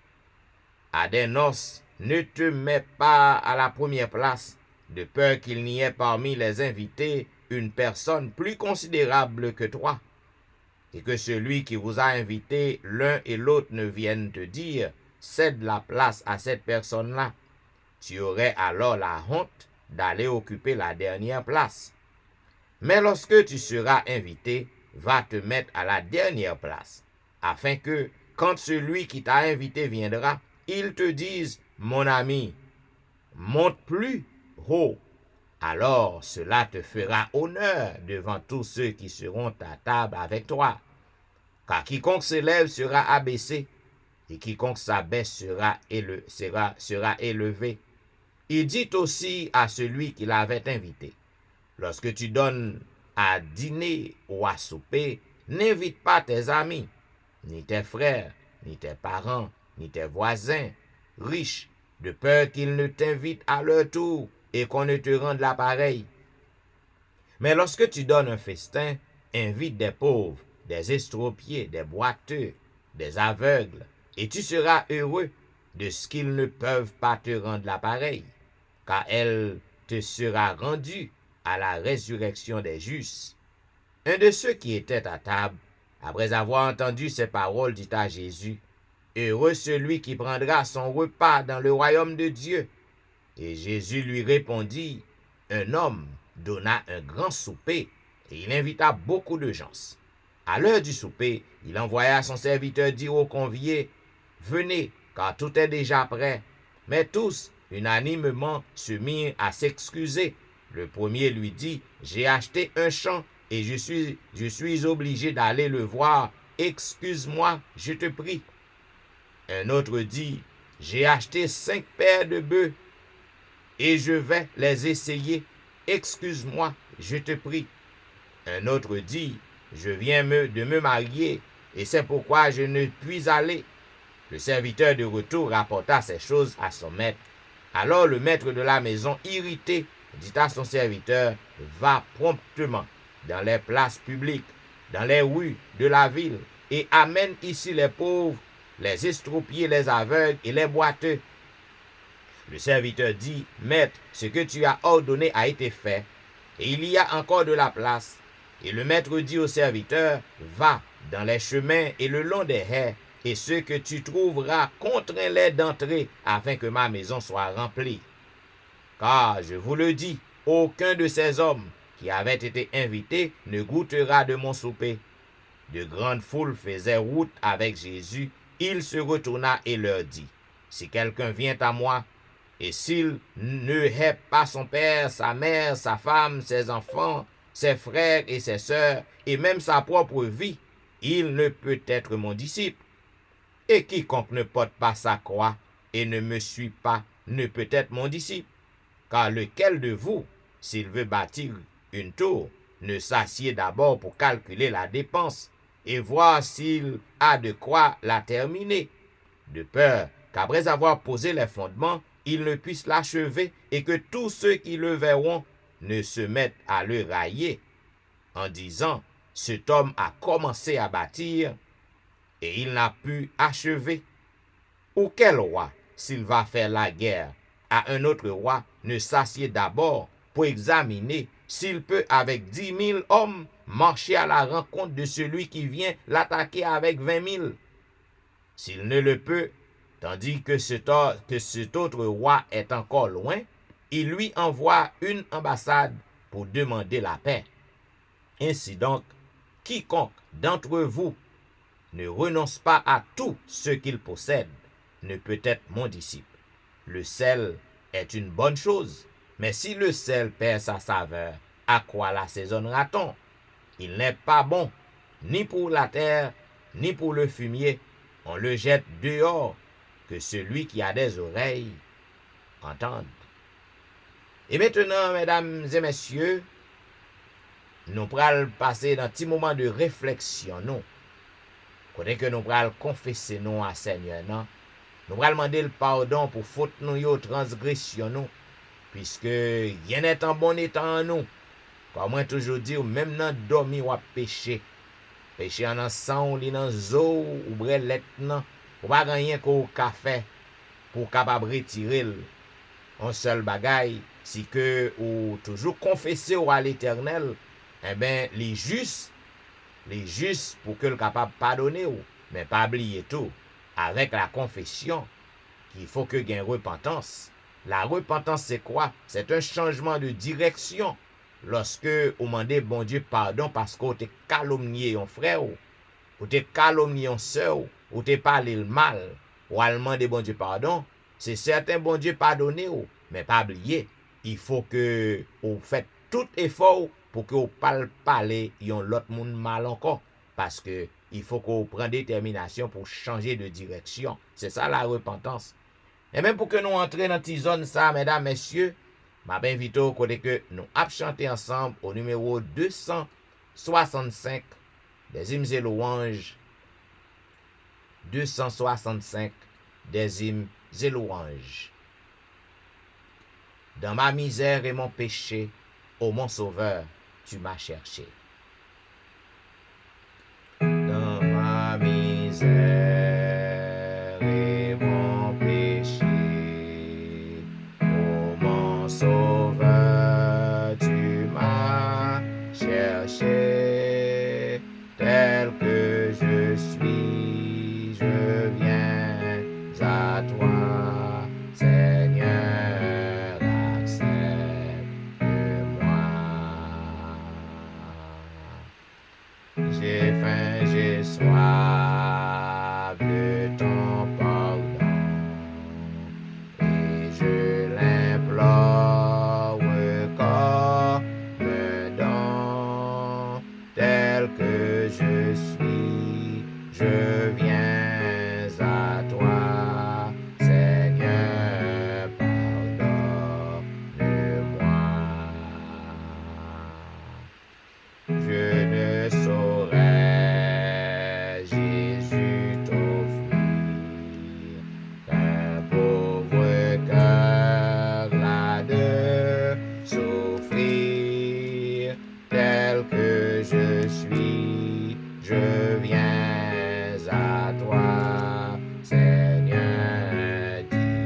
à des noces, ne te mets pas à la première place, de peur qu'il n'y ait parmi les invités une personne plus considérable que toi, et que celui qui vous a invité l'un et l'autre ne vienne te dire, cède la place à cette personne-là. Tu aurais alors la honte d'aller occuper la dernière place. Mais lorsque tu seras invité, va te mettre à la dernière place, afin que, quand celui qui t'a invité viendra, il te dise, mon ami, monte plus haut. Alors cela te fera honneur devant tous ceux qui seront à table avec toi. Car quiconque s'élève sera abaissé, et quiconque s'abaisse sera élevé. Il dit aussi à celui qui l'avait invité, lorsque tu donnes à dîner ou à souper, n'invite pas tes amis, ni tes frères, ni tes parents, ni tes voisins, riches, de peur qu'ils ne t'invitent à leur tour et qu'on ne te rende l'appareil. Mais lorsque tu donnes un festin, invite des pauvres, des estropiés, des boiteux, des aveugles, et tu seras heureux de ce qu'ils ne peuvent pas te rendre l'appareil, car elle te sera rendue à la résurrection des justes. Un de ceux qui étaient à table, après avoir entendu ces paroles, dit à Jésus, heureux celui qui prendra son repas dans le royaume de Dieu. Et Jésus lui répondit, un homme donna un grand souper, et il invita beaucoup de gens. À l'heure du souper, il envoya son serviteur dire aux conviés, venez, car tout est déjà prêt. Mais tous, unanimement, se mirent à s'excuser. Le premier lui dit, j'ai acheté un champ et je suis obligé d'aller le voir. Excuse-moi, je te prie. Un autre dit, j'ai acheté 5 paires de bœufs et je vais les essayer. Excuse-moi, je te prie. Un autre dit, je viens de me marier et c'est pourquoi je ne puis aller. Le serviteur de retour rapporta ces choses à son maître. Alors le maître de la maison, irrité, dit à son serviteur, va promptement dans les places publiques, dans les rues de la ville, et amène ici les pauvres, les estropiés, les aveugles et les boiteux. Le serviteur dit, maître, ce que tu as ordonné a été fait, et il y a encore de la place. Et le maître dit au serviteur, va dans les chemins et le long des haies, et ceux que tu trouveras, contrains-les d'entrer, afin que ma maison soit remplie. Car, je vous le dis, aucun de ces hommes qui avaient été invités ne goûtera de mon souper. De grandes foules faisaient route avec Jésus. Il se retourna et leur dit, si quelqu'un vient à moi, et s'il ne hait pas son père, sa mère, sa femme, ses enfants, ses frères et ses sœurs, et même sa propre vie, il ne peut être mon disciple. Et quiconque ne porte pas sa croix et ne me suit pas ne peut être mon disciple. Car lequel de vous, s'il veut bâtir une tour, ne s'assied d'abord pour calculer la dépense et voir s'il a de quoi la terminer, de peur qu'après avoir posé les fondements, il ne puisse l'achever et que tous ceux qui le verront ne se mettent à le railler, en disant, cet homme a commencé à bâtir et il n'a pu achever. Ou quel roi, s'il va faire la guerre à un autre roi, ne s'assied d'abord pour examiner s'il peut avec 10 000 hommes marcher à la rencontre de celui qui vient l'attaquer avec 20 000. S'il ne le peut, tandis que cet autre roi est encore loin, il lui envoie une ambassade pour demander la paix. Ainsi donc, quiconque d'entre vous ne renonce pas à tout ce qu'il possède ne peut être mon disciple. Le sel est une bonne chose, mais si le sel perd sa saveur, à quoi l'assaisonnera-t-on? Il n'est pas bon, ni pour la terre, ni pour le fumier. On le jette dehors, que celui qui a des oreilles entende. Et maintenant, mesdames et messieurs, nous allons passer dans un petit moment de réflexion, non? Côté que nous allons confesser nous à Seigneur, non? Nous allons demander le pardon pour faute nous et transgression, non? Puisque rien n'est en bon état en nous. Comme moi toujours dit, même dans dormi ou péché. Péché en sang, ou dans zo, ou brelet, non? Ou pas rien qu'au café pour capable retirer un seul bagaille, si que ou toujours confesser à l'Éternel, eh ben les justes pour que le capable pardonner ou, mais pas oublier tout avec la confession qu'il faut que gagne repentance. La repentance c'est quoi? C'est un changement de direction. Lorsque vous demandez bon Dieu pardon parce que vous avez calomnié un frère ou avez calomnié une soeur ou avez parlé le mal, ou allez demander bon Dieu pardon, c'est certain bon Dieu pardonner ou, mais pas oublier, il faut que vous faites tout effort pour que vous parlez yon l'autre monde mal encore, parce que il faut que vous preniez détermination pour changer de direction. C'est ça la repentance. Et même pour que nous entrions dans cette zone ça, mesdames, messieurs, m'a bien invité au côté que nous avons chanté ensemble au numéro 265 des hymnes et louanges. 265 des hymnes et louanges. Dans ma misère et mon péché, ô mon sauveur, tu m'as cherché. Dans ma misère et mon péché, ô mon sauveur, tu m'as cherché. Tel que je suis, je viens à toi, Seigneur, accepte-moi. J'ai faim, j'ai soif de ton pardon, et je l'implore comme don. Tel que je suis, je viens à toi, Seigneur, pardonne-moi. Je ne saurais, Jésus, t'offrir qu'un pauvre cœur là de souffrir. Tel que je suis, je viens à toi, Seigneur, dirige-moi.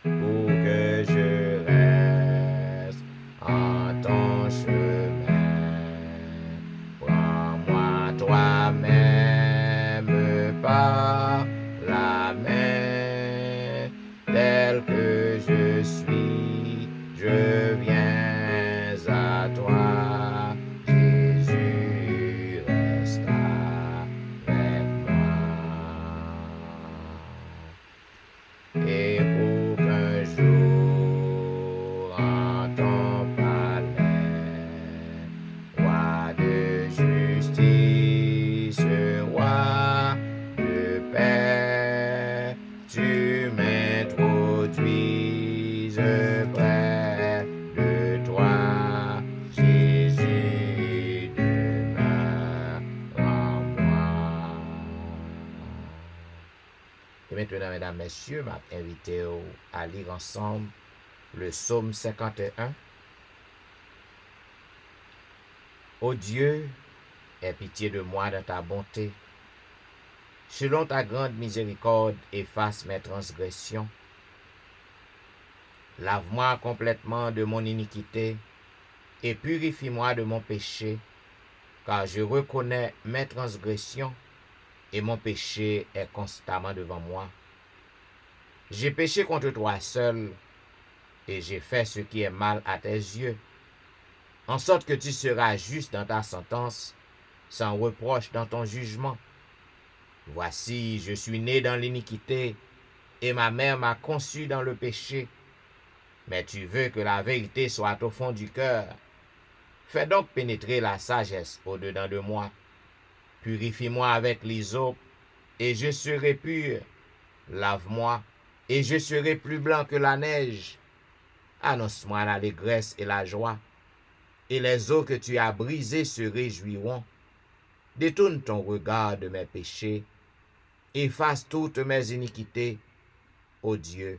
Pour que je reste en ton chemin, prends-moi toi-même par la main. Tel que je suis, je viens à toi, Jésus, reste avec moi. Et pour qu'un jour tu m'introduises près de toi, Jésus, demeure en moi. Et maintenant, mesdames, messieurs, m'a invité à lire ensemble le psaume 51. Ô Dieu, aie pitié de moi dans ta bonté. Selon ta grande miséricorde, efface mes transgressions. Lave-moi complètement de mon iniquité et purifie-moi de mon péché, car je reconnais mes transgressions et mon péché est constamment devant moi. J'ai péché contre toi seul et j'ai fait ce qui est mal à tes yeux, en sorte que tu seras juste dans ta sentence, sans reproche dans ton jugement. Voici, je suis né dans l'iniquité, et ma mère m'a conçu dans le péché. Mais tu veux que la vérité soit au fond du cœur. Fais donc pénétrer la sagesse au-dedans de moi. Purifie-moi avec l'hysope, et je serai pur. Lave-moi, et je serai plus blanc que la neige. Annonce-moi l'allégresse et la joie, et les eaux que tu as brisées se réjouiront. Détourne ton regard de mes péchés, efface toutes mes iniquités. Ô Dieu,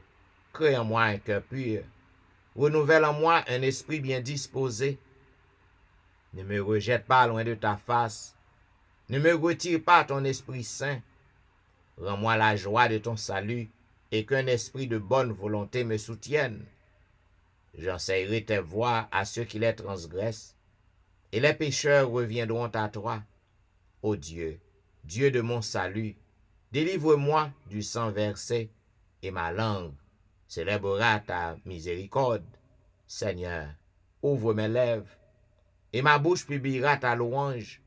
crée en moi un cœur pur, renouvelle en moi un esprit bien disposé. Ne me rejette pas loin de ta face, ne me retire pas ton Esprit Saint. Rends-moi la joie de ton salut, et qu'un esprit de bonne volonté me soutienne. J'enseignerai tes voies à ceux qui les transgressent, et les pécheurs reviendront à toi. Ô Dieu, Dieu de mon salut, délivre-moi du sang versé, et ma langue célébrera ta miséricorde. Seigneur, ouvre mes lèvres, et ma bouche publiera ta louange.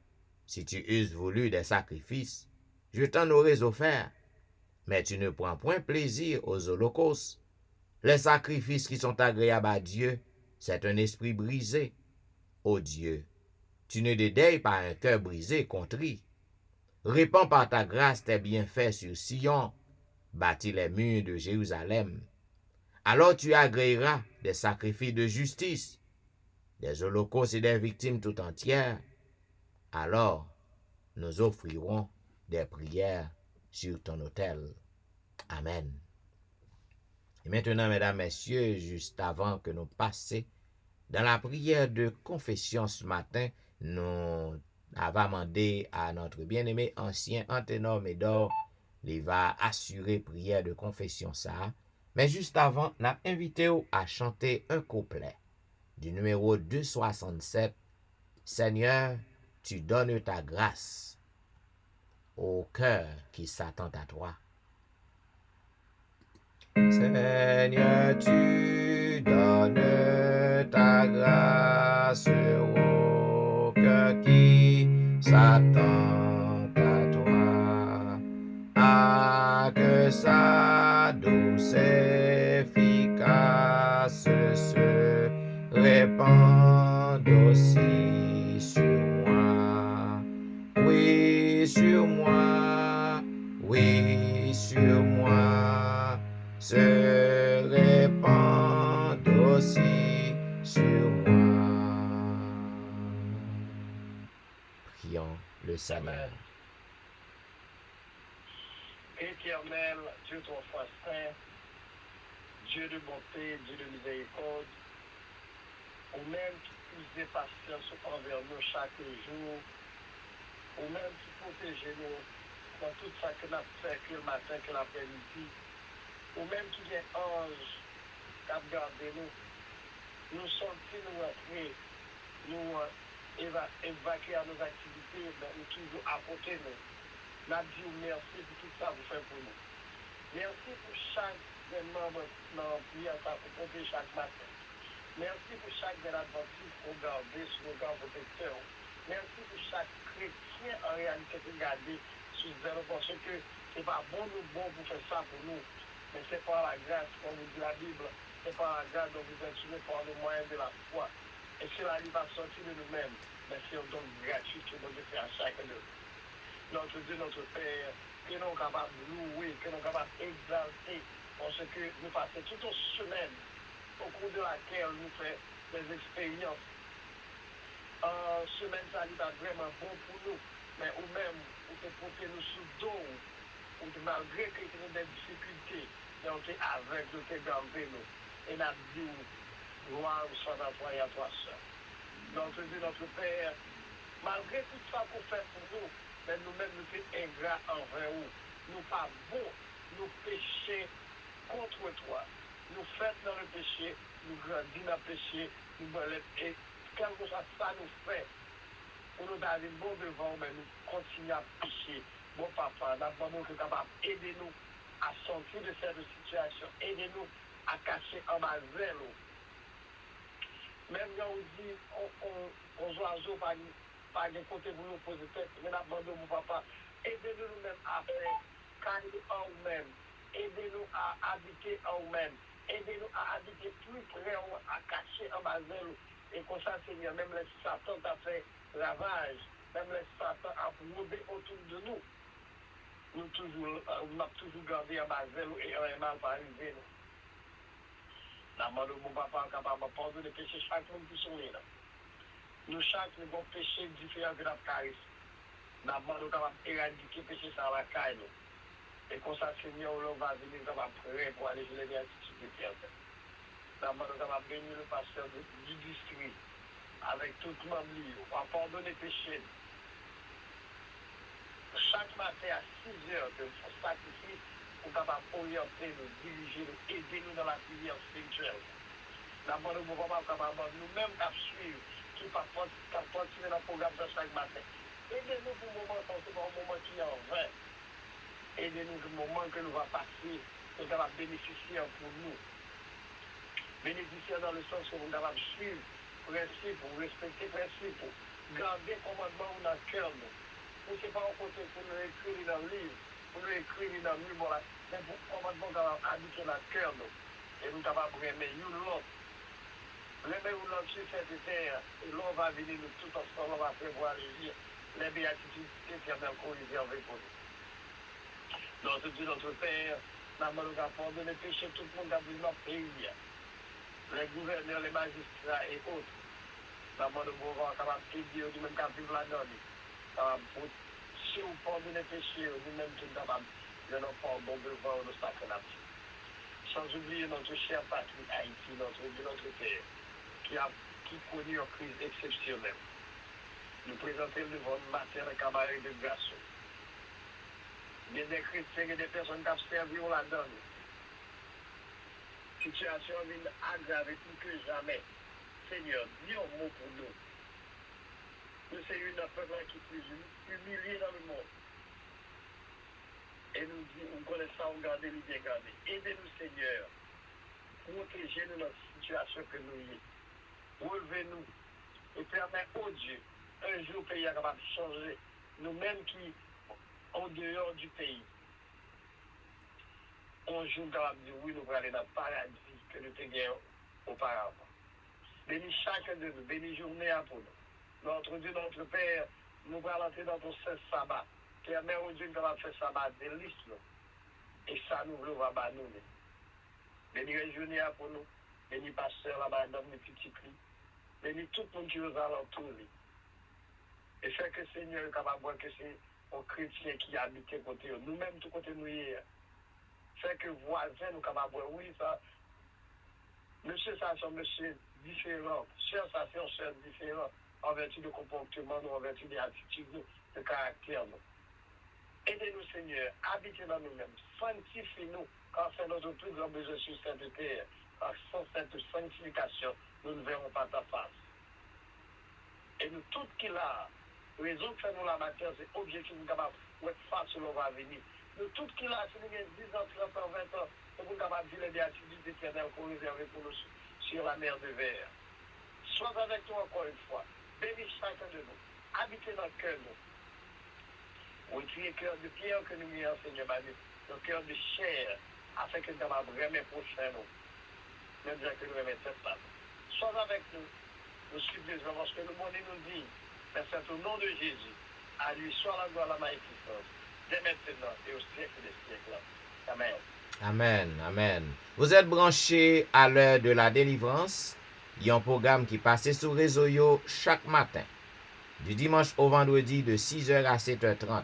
Si tu eusses voulu des sacrifices, je t'en aurais offert, mais tu ne prends point plaisir aux holocaustes. Les sacrifices qui sont agréables à Dieu, c'est un esprit brisé. Ô Dieu, tu ne dédaignes pas un cœur brisé, contrit. Répands par ta grâce tes bienfaits sur Sion, bâtis les murs de Jérusalem. Alors tu agréeras des sacrifices de justice, des holocaustes et des victimes tout entières. Alors nous offrirons des prières sur ton autel. Amen. Et maintenant, mesdames, messieurs, juste avant que nous passions dans la prière de confession ce matin, nous avons demandé à notre bien-aimé ancien Anténor Médor, il va assurer prière de confession ça. Mais juste avant, nous avons invité à chanter un couplet du numéro 267. Seigneur, tu donnes ta grâce au cœur qui s'attend à toi. Seigneur, tu donnes ta grâce au cœur qui s'attend à toi. Ah, que sa douce efficace se répande aussi sur moi. Oui, sur moi, oui, sur moi, se répand aussi sur moi. Prions le Seigneur. Éternel, Dieu ton foi saint, Dieu de bonté, Dieu de miséricorde, ou même qui puise patience envers nous chaque jour, ou même qui protège nous dans tout ça que nous avons fait, que le matin, que l'après-midi, ou même qui est ange qui a gardé nous, nous sentis nous entrer, nous évacuer à nos activités, mais nous toujours apporter nous. Nous dit merci pour tout ça que vous faites pour nous. Merci pour chaque membre dans la prière pour protéger chaque matin. Merci pour chaque adventiste pour garder sous le regard protecteur. Merci pour chaque chrétien en réalité pour garder sous zéro parce que ce n'est pas bon pour faire ça pour nous. Mais c'est par la grâce qu'on nous dit la Bible. C'est par la grâce dont vous êtes sauvés par le moyen de la foi. Et cela n'est pas sorti de nous-mêmes, mais c'est un don gratuit que nous devons faire à chacun de nous. Notre Dieu, notre Père, que nous sommes capables de louer, que nous sommes capables d'exalter, parce que nous passons toute une semaine au cours de laquelle nous faisons des expériences. Semaine, ça n'est pas vraiment bon pour nous, mais ou même, ou te porter nous sous dos, ou malgré que nous avons des difficultés, nous sommes avec nous, nous gardé nous, et nous avons dit, gloire soit à toi et à toi seul. Notre Dieu, notre Père, malgré tout ça qu'on fait pour nous, mais nous-mêmes nous sommes ingrats envers vous. Nous pas bons, nous péchons contre toi. Nous faisons dans le péché, nous grandissons dans le péché, nous volons. Et quelque chose ça nous fait, pour nous d'aller bon devant, mais nous continuons à pécher. Bon papa, d'abord nous sommes capables d'aider-nous à sortir de cette situation, aidez-nous à cacher en bas vers nous. Même quand on dit, on oiseaux par des côtés pour nous poser tête, mais d'abandon mon papa, aidez-nous nous-mêmes à faire cailler en nous-mêmes, aidez-nous à habiter en nous-mêmes, aidez-nous à habiter plus près, à cacher en bas de nous. Et comme ça, Seigneur, même les Satan a fait ravage, même les Satan a rodé autour de nous. Nous avons toujours gardé en bas de nous et un mal par arriver. Nous mon papa capable de pardonner les péchés chaque monde qui sont là. Nous chaque nous avons péché différent de la caresse. Nous sommes capables d'éradiquer le péché sans la caille. Et comme ça, Seigneur, on va venir capable prêt pour aller sur les attitudes de terre. Nous sommes capables de bénir le pasteur du district avec tout le monde lié. On va pardonner les péchés. Chaque matin à 6 heures, de sacrifice, pour capable orienter nous, diriger nous, aider nous dans la prière spirituelle. D'abord, nous ne pouvons pas capable nous-mêmes à suivre, qui continuer dans le programme de chaque matin. Aidez-nous pour le moment, c'est pas un moment qui est en vain. Aidez-nous pour le moment que nous va passer, que nous allons bénéficier pour nous. Bénéficier dans le sens que nous allons suivre principe, pour respecter principe, pour garder le commandement dans le cœur. Nous ne sommes pas au côté pour nous écrire dans le livre, pour nous écrire dans le livre, mais pour le commandement qui va habiter dans le cœur. Et nous allons aimer l'autre. Remettez-vous l'autre sur cette terre, et l'on va venir nous tout ensemble, on va prévoir les béatitudes éternelles qu'on réserve pour nous. Notre Dieu, notre Père, nous avons pardonné les péchés, tout le monde a vu notre pays. Les gouverneurs, les magistrats et autres. Nous avons capable d'aider, nous même capable de la donner. Si vous pardonnez les péchés, nous-mêmes tout capable de nous pardonner devant nos sacrements. Sans oublier notre chère patrie Haïti, notre Père, qui connaît une crise exceptionnelle. Nous présentons devant nous matin un cabaret de garçons. Il y a des chrétiens et des personnes qui ont servi la donne. La situation vient aggraver plus que jamais. Seigneur, dis un mot pour nous. Nous sommes un peuple qui est plus humilié dans le monde. Et nous disons, on connaît ça, on garde les bien gardés. Aidez-nous, Seigneur. Protégez-nous dans la situation que nous y sommes. Relevez-nous. Et permettez, oh Dieu, un jour, le pays est capable de changer. Nous-mêmes qui, en dehors du pays, un jour, capable de dire, oui, nous allons aller dans le paradis que nous avons auparavant. Bénis chacun de nous, bénis journée à pour nous. Notre Dieu, notre Père, nous allons entrer dans ton saint sabbat. Permets au Dieu de faire sabbat délice nous. Et ça nous va nous. Bénis les journées à pour nous. Bénis pasteur là-bas dans mes petits plis. Bénis tout le monde qui nous alentoure. Et fait que Seigneur est capable de voir que c'est un chrétien qui habite côté nous-mêmes, tout côté nous hier. Fait que voisins nous capables de voir, oui, ça. Monsieur, ça, c'est un monsieur différent. Sœur, ça, c'est un sœur différent. En vertu de comportement, en vertu des attitudes, de caractère. Aidez-nous, Seigneur, habitez dans nous-mêmes, sanctifiez-nous, car c'est notre plus grand besoin sur cette terre. Car sans cette sanctification, nous ne verrons pas ta face. Et nous, tout qu'il a, raison que nous la matière, c'est objectif capable pour être face sur va venir. Nous, tout qu'il a, si nous avons 10 ans, 30 ans, 20 ans, nous sommes capables de dire les attitudes éternelles qu'on réserve pour nous sur la mer de verre. Sois avec nous encore une fois. Bénis chacun de nous. Habitez dans le cœur, nous. Retirez le cœur de pierre que nous mettons, Seigneur, le cœur de chair, afin que nous puissions vraiment prochain, nous. Même dire que nous remettons cette femme. Sois avec nous. Nous supplions parce que le monde nous dit, mais c'est au nom de Jésus. À lui soit la gloire, la magnificence. dès maintenant et au siècle des siècles. Amen. Amen, amen. Vous êtes branchés à l'heure de la délivrance. Il y a un programme qui passe sur réseau yo chaque matin, du dimanche au vendredi de 6h à 7h30.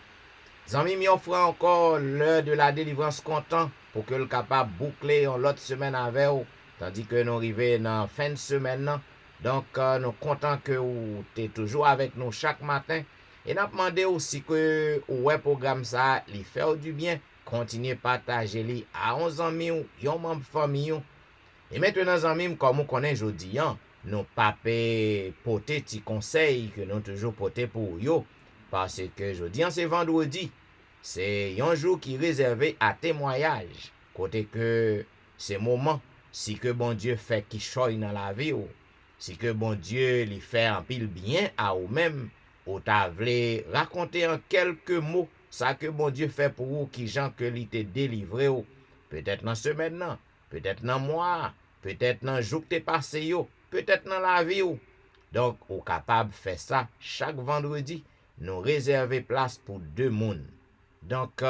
Zami mi offre encore l'heure de la délivrance content pour que le capable boucler en l'autre semaine avec vous, tandis que nous arrivons dans fin de semaine. Donc, nous content que vous êtes toujours avec nous chaque matin. Et nous demandons aussi que le programme ça, lui fait du bien. Continuez à partager li à 11 amis ou yon membre famille. Et maintenant, amis, comme vous connaissez aujourd'hui, nous pas porter petit conseil que nous toujours porter pour vous. Parce que aujourd'hui, c'est vendredi. C'est un jour qui est réservé à témoignage. Côté que c'est moment, si que bon Dieu fait qui choisit dans la vie, ou si que bon Dieu lui fait un pile bien à vous-même, ou t'as voulu raconter en quelques mots ça que bon Dieu fait pour vous, qui gens que lui t'est délivré, ou peut-être dans semaine, non, peut-être dans mois, peut-être dans jour que t'es passé, yo, peut-être dans la vie, ou. Donc, ou capable de faire ça chaque vendredi, nous réserver place pour 2 monde. Donc,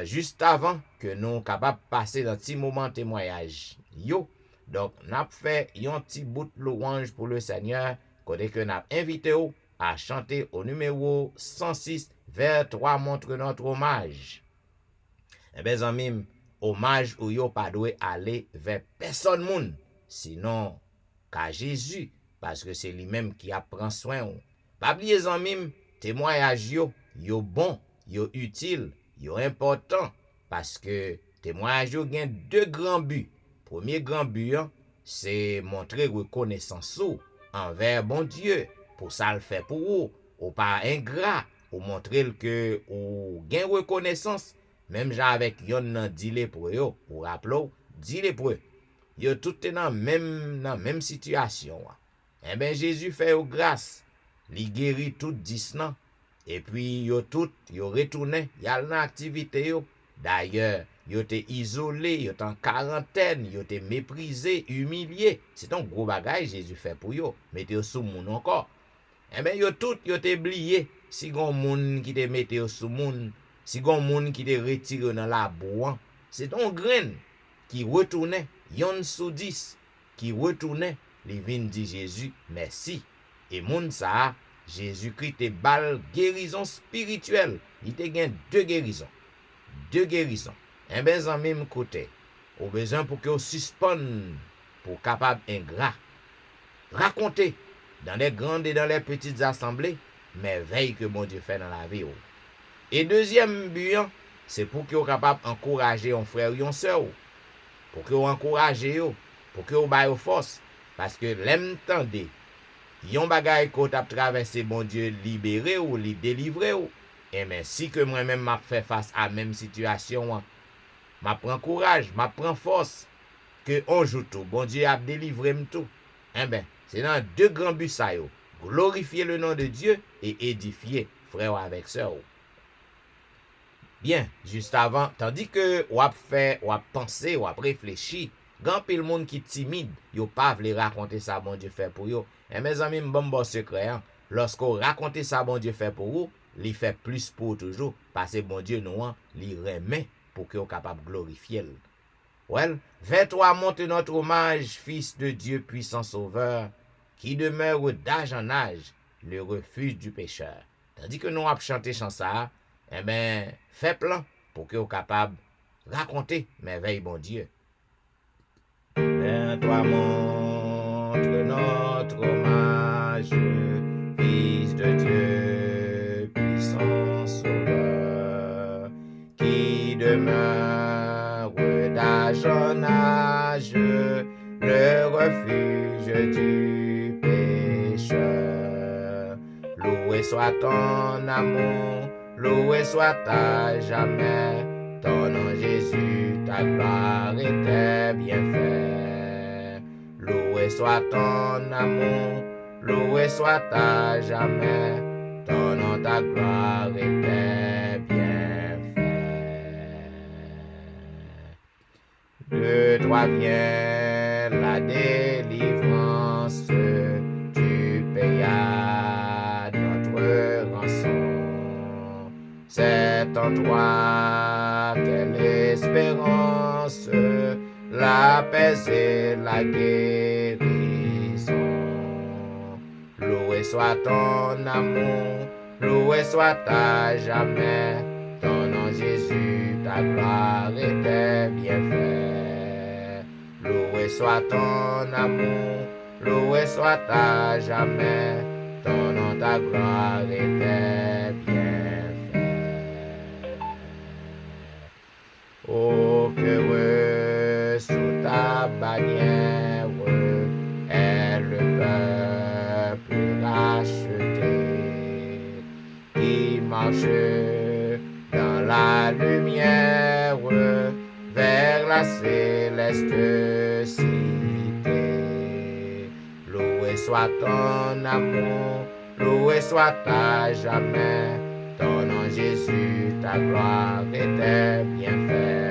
juste avant que nous capables de passer dans petit moment de témoignage, yo, donc, n'a fait un petit bout de louange pour le Seigneur, côté que n'a invité à chanter au numéro 106, vers 3 montre notre hommage. Eh bien, amis, hommage ou yo pas doit aller vers personne moun, sinon qu'à Jésus, parce que c'est lui-même qui a prend soin. Pas oublier, amis, témoignage yo bon, yo utile, yo important, parce que témoignage yo gen 2 grands buts. Premier grand but, c'est montrer reconnaissance envers bon Dieu, pour ça le fait pour vous, ou pas ingrat, ou montrer que ou gen reconnaissance, même genre avec yon nan dile pour yo, ou rappelou, dile pour yo tout dans même situation. Eh ben Jésus fait au grâce, li guérit tout 10 nan, et puis yo tout yo retourné, yal nan activité yo. D'ailleurs, yo te isolé, yo te en quarantaine, yo te méprisé, humilié. C'est un gros bagage Jésus fait pour yo. Mettez yo sous moun encore. Eh ben yo tout yo te oublié. Si gon moun qui te mette yo sous moun, si gon moun qui te retire dans la boue, c'est un grain qui retournait, yon sous 10, qui retournait, li vin dit Jésus merci. Et moun ça, Jésus-Christ te bal guérison spirituelle. Il te gen 2 guérisons. 2 guérisons. Un ben en même côté, au besoin pour que vous suspende pour capable ingrat. Raconter dans les grandes et dans les petites assemblées, merveilles que mon Dieu fait dans la vie. Et deuxième but, c'est pour que vous capable encourager un frère ou une soeur, pour que vous encouragez, pour que vous baillez force, parce que l'aime tendez, yon bagay ko tap traversé bon Dieu libéré ou li délivré ou. Et mais si que moi-même m'a fait face à même situation, m'a prend courage, m'a prend force, que on joue tout, bon Dieu a délivré tout. Eh ben, c'est dans 2 grands buts ça yo. Glorifier le nom de Dieu et édifier frère avec sœur. Bien, juste avant, tandis que ou a fait, ou a pensé, ou a réfléchi, grand pile monde qui timide, yo pas vle raconter ça bon Dieu fait pour yo. Et mes amis, bon secret, lorsqu'on raconte ça bon Dieu fait pour vous, li fait plus pour toujours, parce que bon Dieu nous li remet pour que vous capable glorifier. Well, vers toi monte notre hommage, Fils de Dieu puissant sauveur, qui demeure d'âge en âge, le refuge du pécheur. Tandis que nous avons chanté chant ça, eh ben, fait plan pour que vous capable raconter merveille bon Dieu. Vers toi montre notre hommage, Fils de Dieu, puissant sauveur, qui demeure d'âge en âge, le refuge du pécheur. Loué soit ton amour, loué soit à jamais, ton nom Jésus, ta gloire et tes bienfaits. Loué soit ton amour, loué soit à jamais, ton nom, ta gloire et tes bienfaits. De toi vient la délivrance, tu payas notre rançon. C'est en toi, quelle espérance, la paix et la guérison. Loué soit ton amour, loué soit à jamais, ton nom Jésus, ta gloire et tes bienfaits. Loué soit ton amour, loué soit à jamais, ton nom, ta gloire et tes bienfaits. Oh, qu'heureux sous ta bannière est le peuple racheté qui marche dans la lumière vers la céleste cité. Loué soit ton amour, loué soit à jamais, ton nom Jésus, ta gloire et tes bienfaits.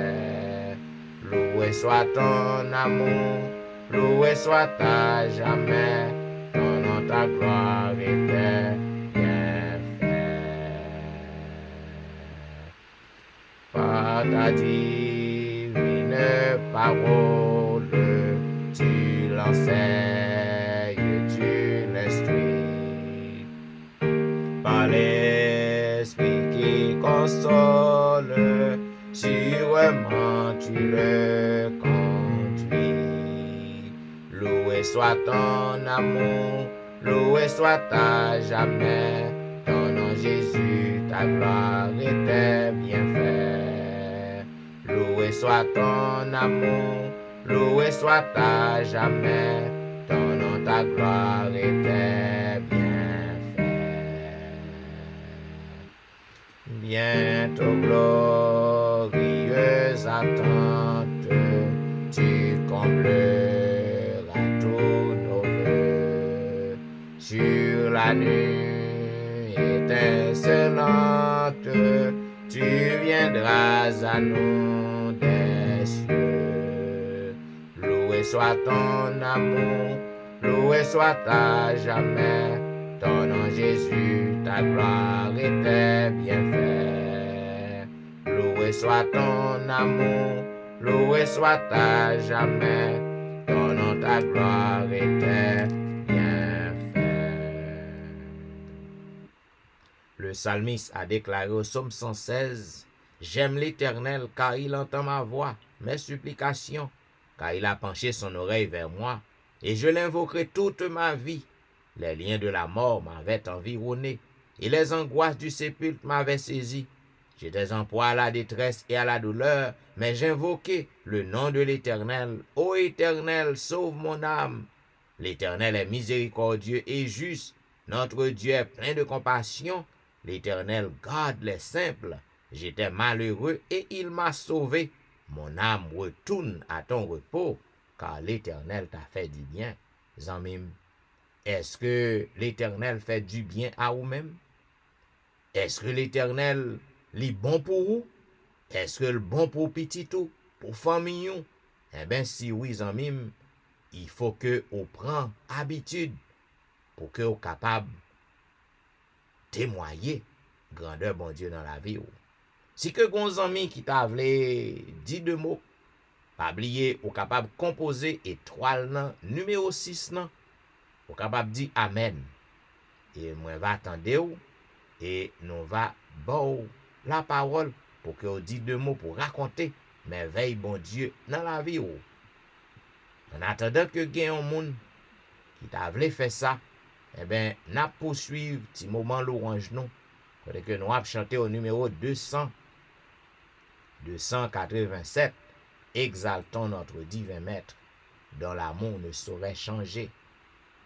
Loué soit ton amour, loué soit à jamais, ton nom, ta gloire et tes bienfaits. Par ta divine parole, tu l'enseignes, tu l'instruis. Par l'Esprit qui console, sûrement tu le conduis. Loué soit ton amour, loué soit à jamais, ton nom Jésus, ta gloire et tes bienfaits. Loué soit ton amour, loué soit à jamais, ton nom, ta gloire et tes bienfaits. Bientôt glorieuse attente, tu combleras tous nos vœux. Sur la nuit étincelante, tu viendras à nous des cieux. Loué soit ton amour, loué soit à jamais, ton nom Jésus, ta gloire et tes bienfaits. Loué soit ton amour, loué soit à jamais, ton nom, ta gloire et tes bienfaits. Le psalmiste a déclaré au psaume 116, « J'aime l'Éternel car il entend ma voix, mes supplications, car il a penché son oreille vers moi, et je l'invoquerai toute ma vie. Les liens de la mort m'avaient environné, et les angoisses du sépulcre m'avaient saisi. J'étais en proie à la détresse et à la douleur, mais j'invoquai le nom de l'Éternel. Ô Éternel, sauve mon âme. L'Éternel est miséricordieux et juste. Notre Dieu est plein de compassion. L'Éternel garde les simples. J'étais malheureux et il m'a sauvé. Mon âme retourne à ton repos, car l'Éternel t'a fait du bien. Zanmim, est-ce que l'Éternel fait du bien à vous-même? Est-ce que l'Éternel est bon pour vous? Est-ce que le bon pour petit tout, pour famille? Eh bien, si oui, zanmim, il faut que vous preniez habitude pour que vous soyez capable de témoigner grandeur bon Dieu dans la vie. Si que gon zanmi qui t'a vle dit deux mots, pas oublier ou capable composer étoile nan, numéro 6 nan, ou capable dire amen. Et moi va attendre ou et nous va bon la parole pour que vous dites deux mots pour raconter merveille bon Dieu dans la vie ou. En attendant que gen un monde qui t'a vle faire ça, eh ben n'a poursuivre petit moment l'orange non, côté que nous a chanter au numéro 287, exaltons notre divin maître, dont l'amour ne saurait changer.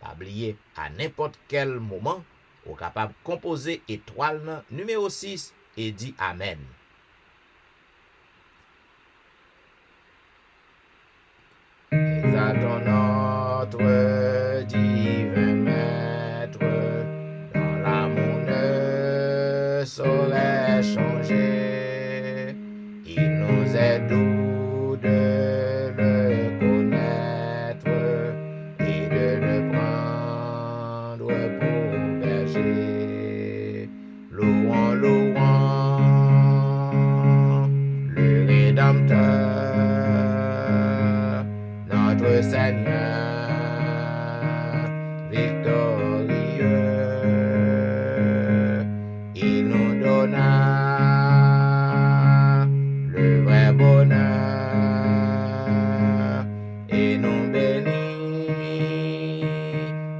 Pas oublier, à n'importe quel moment, on est capable de composer étoile numéro 6 et dit amen. Exaltons notre divin maître, dont l'amour ne saurait changer. Il nous est doux de le connaître et de le prendre pour berger. Louons, louons bonheur et nous bénis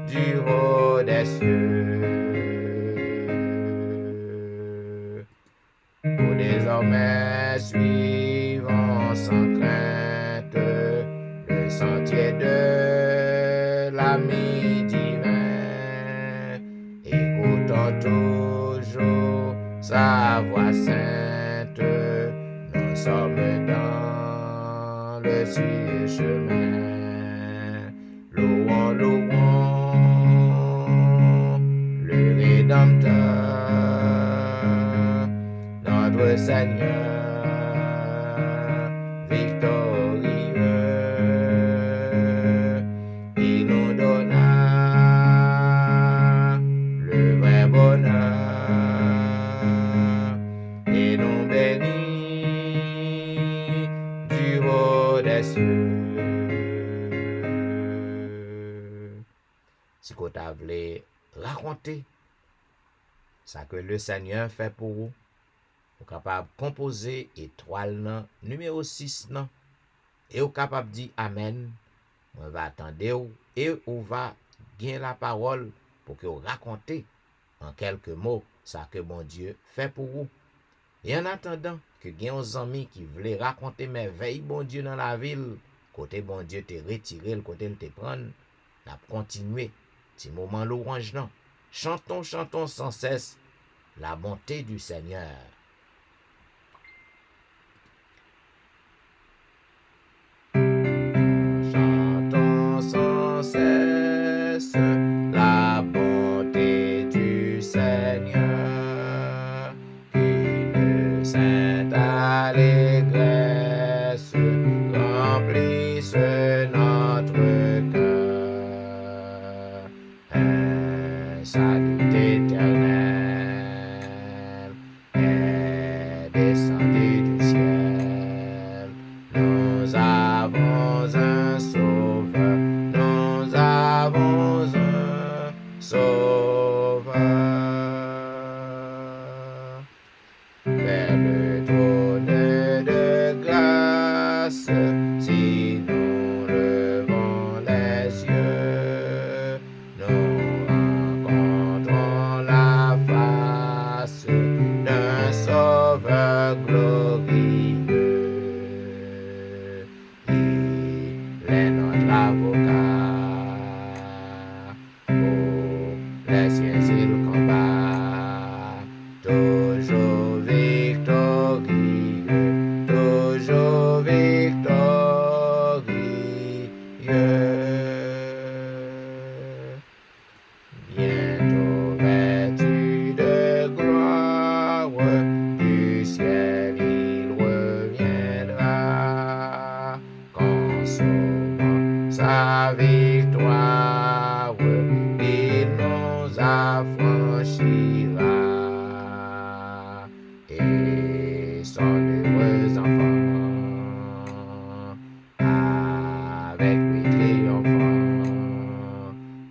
du haut des cieux. Pour désormais suivons sans crainte le sentier de l'ami divin, écoutons toujours sa voix sainte, nous sommes dans le sûr chemin. Louons, louons le Rédempteur, notre Seigneur victorieux. Il nous donna le vrai bonheur et nous bénit du haut des cieux. Si vous voulez raconter ça que le Seigneur fait pour vous, vous capable de composer étoile numéro 6 et vous capable de dire Amen. On va attendre et on va gagner la parole pour que vous racontez en quelques mots ça que bon Dieu fait pour vous. Et en attendant que vous avez des amis qui veulent raconter merveilles bon Dieu dans la ville, côté bon Dieu te retiré, le côté te prendre, on a continué. Petit moment l'orange non. Chantons, chantons sans cesse la bonté du Seigneur. Chantons sans cesse la bonté du Seigneur, qu'une sainte allégresse remplisse notre cœur. Un salut éternel est descendu du ciel. Nous avons un sauveur, nous avons un sauveur. Vers le trône de grâce, si nous levons les yeux, nous rencontrons la face d'un sauveur glorieux. Il est notre avocat, pour les siens il combat, toujours victorieux, toujours victorieux. Bientôt vêtu de gloire, du ciel il reviendra, consommant sa victoire, il nous affranchira, et son heureux enfant avec lui triomphant,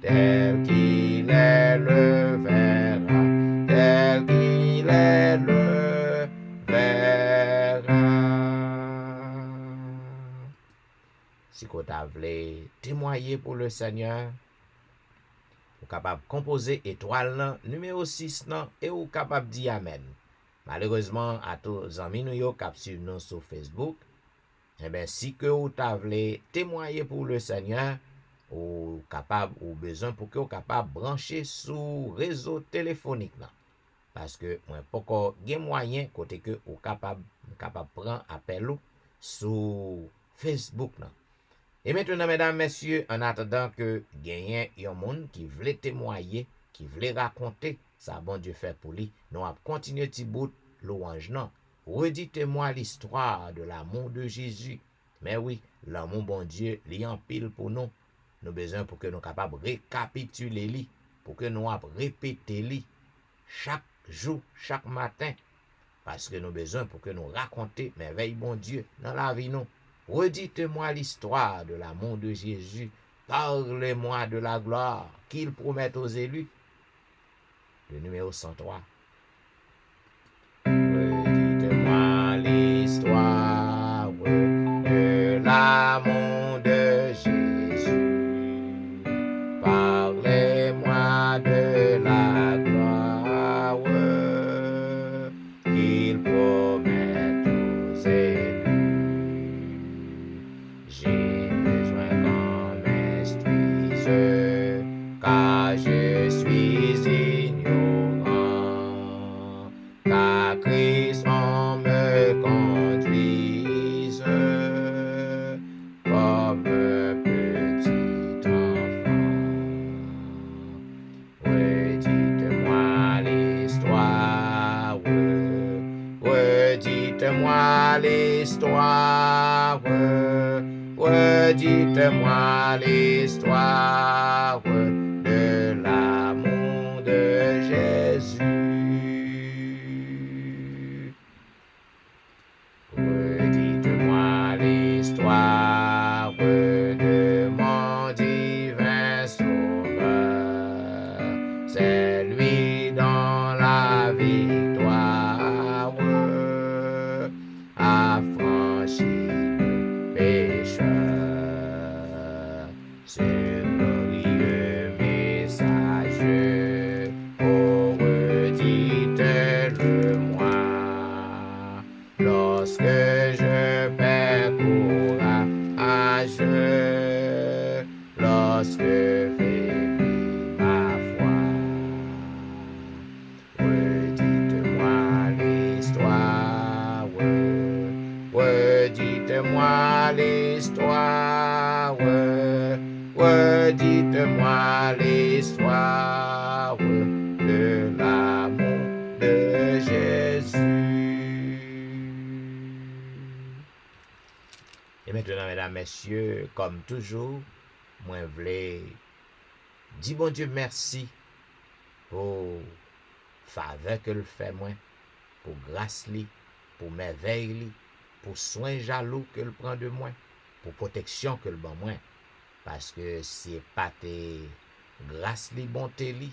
tel qu'il est le verra, tel qu'il est le verra. Si vous voulez témoigner pour le Seigneur, vous êtes capable de composer étoile numéro 6 et vous êtes capable de dire Amen. Malheureusement, à tous les amis qui suivent nous sur Facebook, eh bien, si que vous voulez témoigner pour le Seigneur, ou capable ou besoin pour que vous capable brancher sur réseau téléphonique là, parce que moi pas encore gain moyen côté que vous capable prendre appel sur Facebook là. Et maintenant mesdames messieurs, en attendant que gagne un monde qui voulait témoigner, qui voulait raconter ça bon Dieu fait pour lui, nous allons continuer petit bout louange non. Redites-moi l'histoire de l'amour de Jésus. Mais oui, l'amour bon Dieu li en pile pour nous. Nous besoin pour que nous capables récapituler li, pour que nous répéter li chaque jour, chaque matin, parce que nous besoin pour que nous raconter merveille bon Dieu dans la vie nous. Redites-moi l'histoire de l'amour de Jésus. Parlez-moi de la gloire qu'il promet aux élus. Le numéro 103. Redites-moi l'histoire l'histoire, redites-moi l'histoire de l'amour de Jésus. Redites-moi l'histoire de mon divin Sauveur, c'est lui dont la victoire a franchi le pécheur. Ce glorieux message, oh redites-le-moi, lorsque je perds courage, lorsque faiblit ma foi. Redites-moi l'histoire, redites-moi l'histoire, redites-moi l'histoire de l'amour de Jésus. Et maintenant, mesdames, messieurs, comme toujours, moi voulais dire bon Dieu merci pour faveur que le fait moi, pour grâce li, pour merveille li, pour soin jaloux que le prend de moi, pour protection que le ban moi. Parce que c'est pas tes grâce li, bonté li,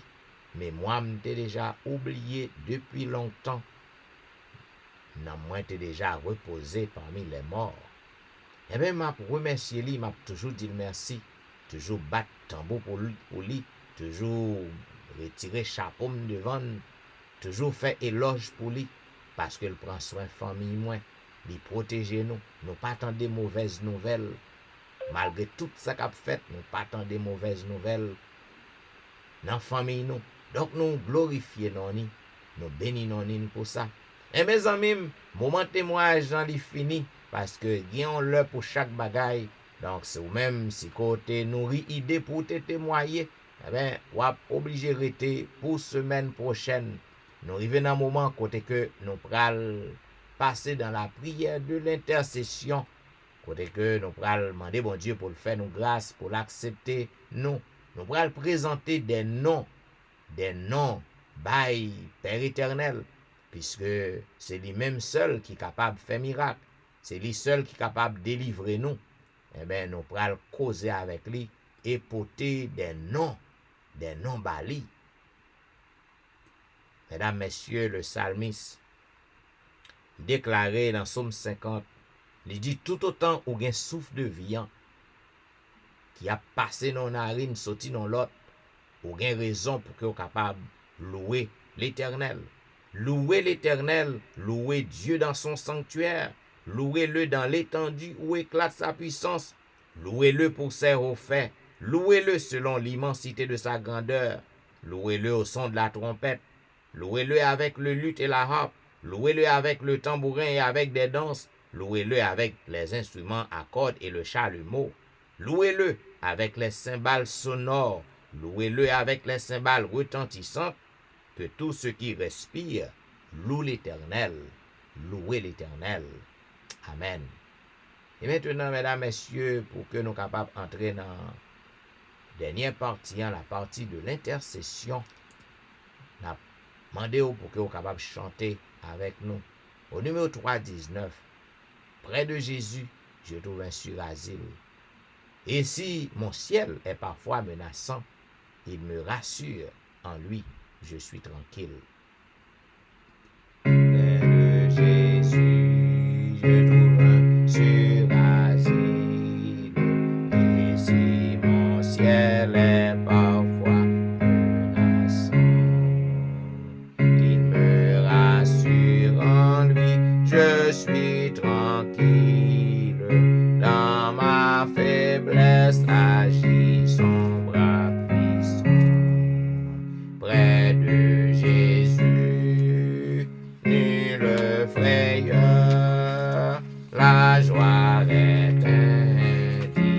mais moi m'étais déjà oublié depuis longtemps. Non, moi t'ai déjà reposé parmi les morts. Eh bien, m'a remercié lui, m'a toujours dit merci, toujours battre tambour pour lui, toujours retirer chapeau devant, toujours faire éloge pour lui, parce qu'il prend soin de famille moi, il protège nous, nous pas attendre des mauvaises nouvelles. Malgré tout ça qu'a fait, nous pas attendre des mauvaises nouvelles dans la famille nous. Donc nous glorifions nous, nous bénissons nous pour ça. Et mes amis, moment témoignage dans les fini, parce que gagnons l'heure pour chaque bagaille. Donc c'est même si côté nourri idée pour te témoigner, eh bien, on va obligé de rester pour semaine prochaine. Nous arrivons dans un moment côté que nous pral passer dans la prière de l'intercession. Côté que nous pral demander bon Dieu pour le faire nous grâce, pour l'accepter. Nous pral présenter des noms by Père éternel, puisque c'est lui-même seul qui est capable de faire miracle. C'est lui seul qui est capable de délivrer nous. Eh bien, nous pral causer avec lui et porter des noms bali. Mesdames, messieurs, le psalmiste déclaré dans Psaume 50, il dit tout autant ou gen souffle de vie qui a passé dans narine, sorti dans l'autre, ou gen raison pour que vous capable louer l'Éternel. Louer l'Éternel, louer Dieu dans son sanctuaire, louez-le dans l'étendue où éclate sa puissance, louez-le pour ses hauts faits, louez-le selon l'immensité de sa grandeur, louez-le au son de la trompette, louez-le avec le luth et la harpe, louez-le avec le tambourin et avec des danses, louez-le avec les instruments à cordes et le chalumeau, louez-le avec les cymbales sonores, louez-le avec les cymbales retentissantes, que tout ce qui respire loue l'Éternel, louez l'Éternel. Amen. Et maintenant, mesdames, messieurs, pour que nous soyons capables d'entrer dans la dernière partie, la partie de l'intercession, nous avons demandé pour que nous soyons capables de chanter avec nous. Au numéro 319, près de Jésus, je trouve un sûr asile. Et si mon ciel est parfois menaçant, il me rassure, en lui, je suis tranquille. Près de Jésus, je trouve un sûr asile. Et si mon ciel est parfois menaçant, il me rassure, en lui, je suis tranquille. Dans ma faiblesse agit son bras puissant. Près de Jésus, nulle frayeur, la joie est indicible.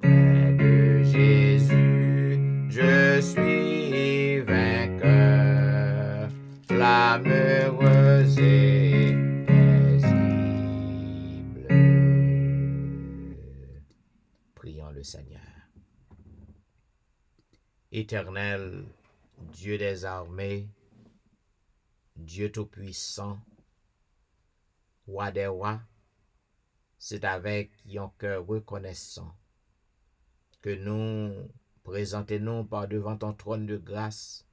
Près de Jésus, je suis vainqueur, flamme heureuse le Seigneur. Éternel, Dieu des armées, Dieu tout-puissant, roi des rois, c'est avec un cœur reconnaissant que nous présentons par devant ton trône de grâce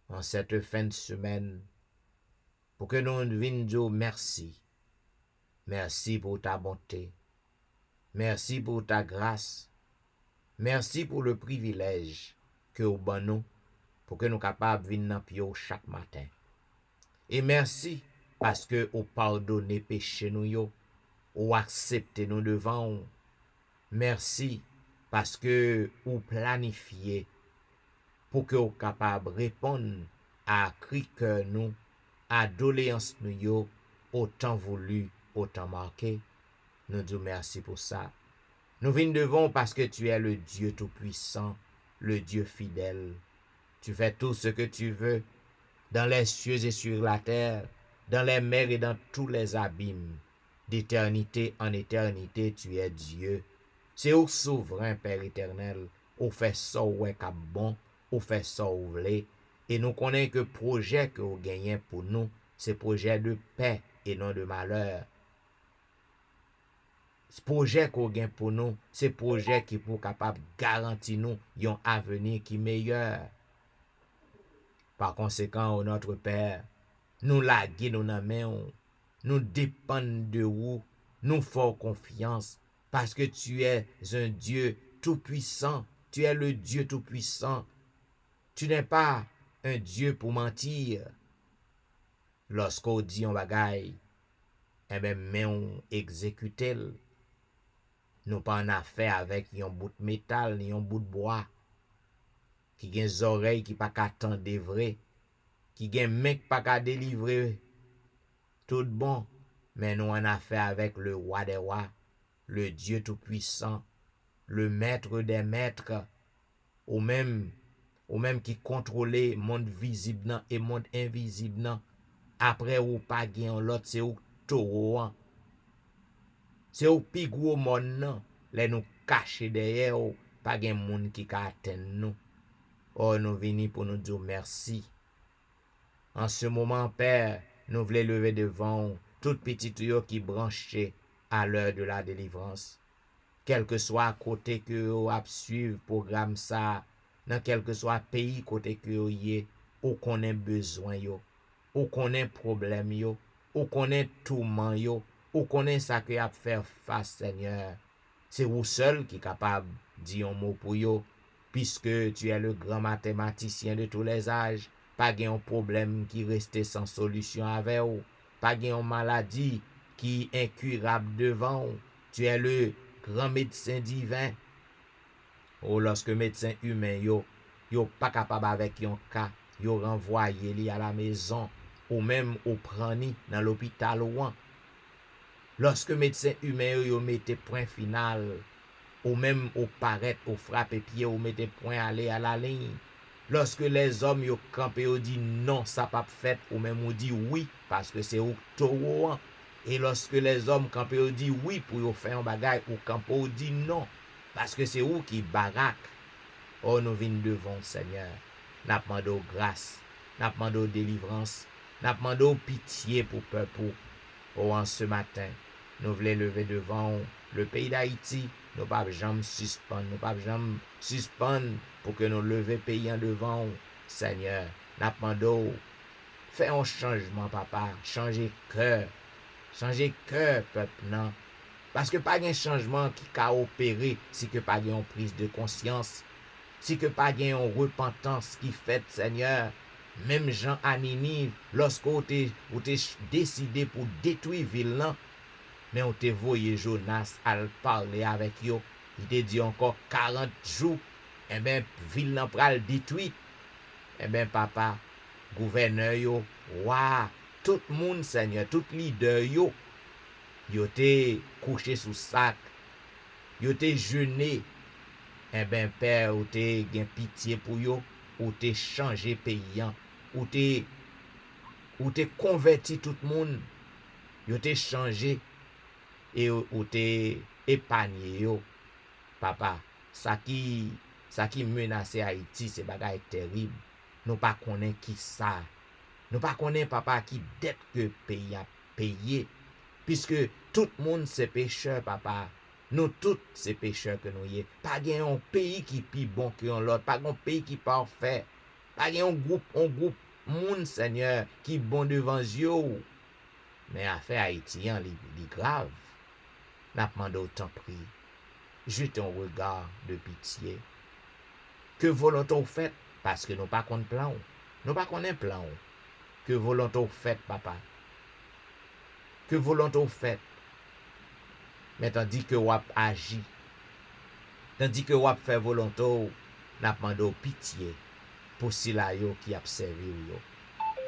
en cette fin de semaine pour que nous venions dire merci. Merci pour ta bonté. Merci pour ta grâce. Merci pour le privilège que vous donnez pour que nous capables de venir dans pied chaque matin. Et merci parce que vous pardonnez péché nous, vous acceptez nous devant vous. Merci parce que vous planifiez pour que vous capables de répondre à cri que nous, à doléance nous, autant voulu, autant marqué. Nous disons merci pour ça. Nous venons devant parce que tu es le Dieu tout-puissant, le Dieu fidèle. Tu fais tout ce que tu veux, dans les cieux et sur la terre, dans les mers et dans tous les abîmes. D'éternité en éternité, tu es Dieu. C'est au souverain, Père éternel, au fait ça ou est bon, au fait ça ou voulez. Et nous connaissons que le projet que vous gagnez pour nous, c'est projet de paix et non de malheur. Ce projet qu'on gagne pour nous, c'est projet qui pour capable garantir nous un avenir qui est meilleur. Par conséquent, notre Père, nous laguer dans nos mains, nous dépendons de vous, nous faisons confiance parce que tu es un Dieu tout-puissant, tu es le Dieu tout-puissant. Tu n'es pas un Dieu pour mentir. Lorsqu'on dit un bagaille, eh bien, mais on exécute. Nous pas en affaire avec un bout de métal ni un bout de bois qui a des oreilles qui pas qu'attendre des vrais, qui a mec pas qu'à délivrer tout bon, mais nous en affaire avec le roi des rois, le Dieu tout-puissant, le maître des maîtres, ou même qui contrôle monde visible et monde invisible. Après ou pas gain l'autre, c'est ou taureau. C'est au plus gros monde, les nous cacher derrière, pas de monde qui peut atteindre nous. Oh, nous venons pour nous dire merci. En ce moment, Père, nous voulons lever devant toute petite qui branchée à l'heure de la délivrance. Quel que soit côté que vous suivre le programme ça, dans quel que soit pays côté que vous y est, ou qu'on ait besoin yo, ou qu'on ait problème yo, ou qu'on ait tourment yo, ou qu'on ait ça que a faire face Seigneur. C'est vous seul qui est capable de dire un mot pour yo, puisque tu es le grand mathématicien de tous les âges. Pas un problème qui reste sans solution avec vous, pas une maladie qui est incurable devant vous. Tu es le grand médecin divin. Ou lorsque médecin humain yo pas capable avec un cas, yo renvoyé li à la maison ou même au prani dans l'hôpital ou lorsque médecin humain yo mette point final ou même au paraître au frappe pied ou mette point aller à la ligne. Lorsque les hommes yo campé yo dit non ça pas fait ou même ou dit oui parce que c'est au taureau. Et lorsque les hommes campé yo dit oui pour yo faire un bagage ou campé ou dit non parce que c'est où qui baraque. Oh, nous venons devant Seigneur. Nous demandons grâce, nous demandons délivrance, nous demandons pitié pour le peuple. Oh, en ce matin, nous voulons lever devant le pays d'Haïti. Nous ne pouvons jamais suspendre, pour que nous levions le pays en devant. Seigneur, nous demandons, fais un changement, papa. Changer cœur, peuple, non. Parce que pas de changement qui a opéré si que pas de prise de conscience, si que pas de repentance qui fait, Seigneur. Même Jean à Ninive, lorsqu'on t'es décidé pour détruire ville là, mais on te voyé Jonas à parler avec eux, il te dit encore 40 jours, et bien ville là pral détruit. Et bien papa, gouverneur yo, roi, tout le monde Seigneur, tout leader yo te couché sous sac, yo te jeûné. Eh ben père, ou te gen pitié pour yo, ou te changé paysan, ou te converti tout le monde, yo te changé et ou te épargné yo. papa, ça qui menace Haïti, c'est bagay terrible. Nous pas connaît qui ça. Nous pas connaît papa qui dette que pays a payé. Puisque tout le monde c'est pécheur, papa. Nous tous c'est pécheurs que nous y est. Pas gen un pays qui pi bon que l'autre, pas un pays qui parfait. Pas gen un groupe monde Seigneur qui bon devant Dieu. Mais affaire haïtien li grave. N'a demandé autant prix. Jete un regard de pitié. Que volonté ou fait parce que nous pas connaît plan. Nous pas connaît plan. Que volonté ou fait papa. Que volonté ou fait. Mais tandis que wap agi, tandis que wap fait volonté, n'a demandé pitié pour sila yo qui observe yo.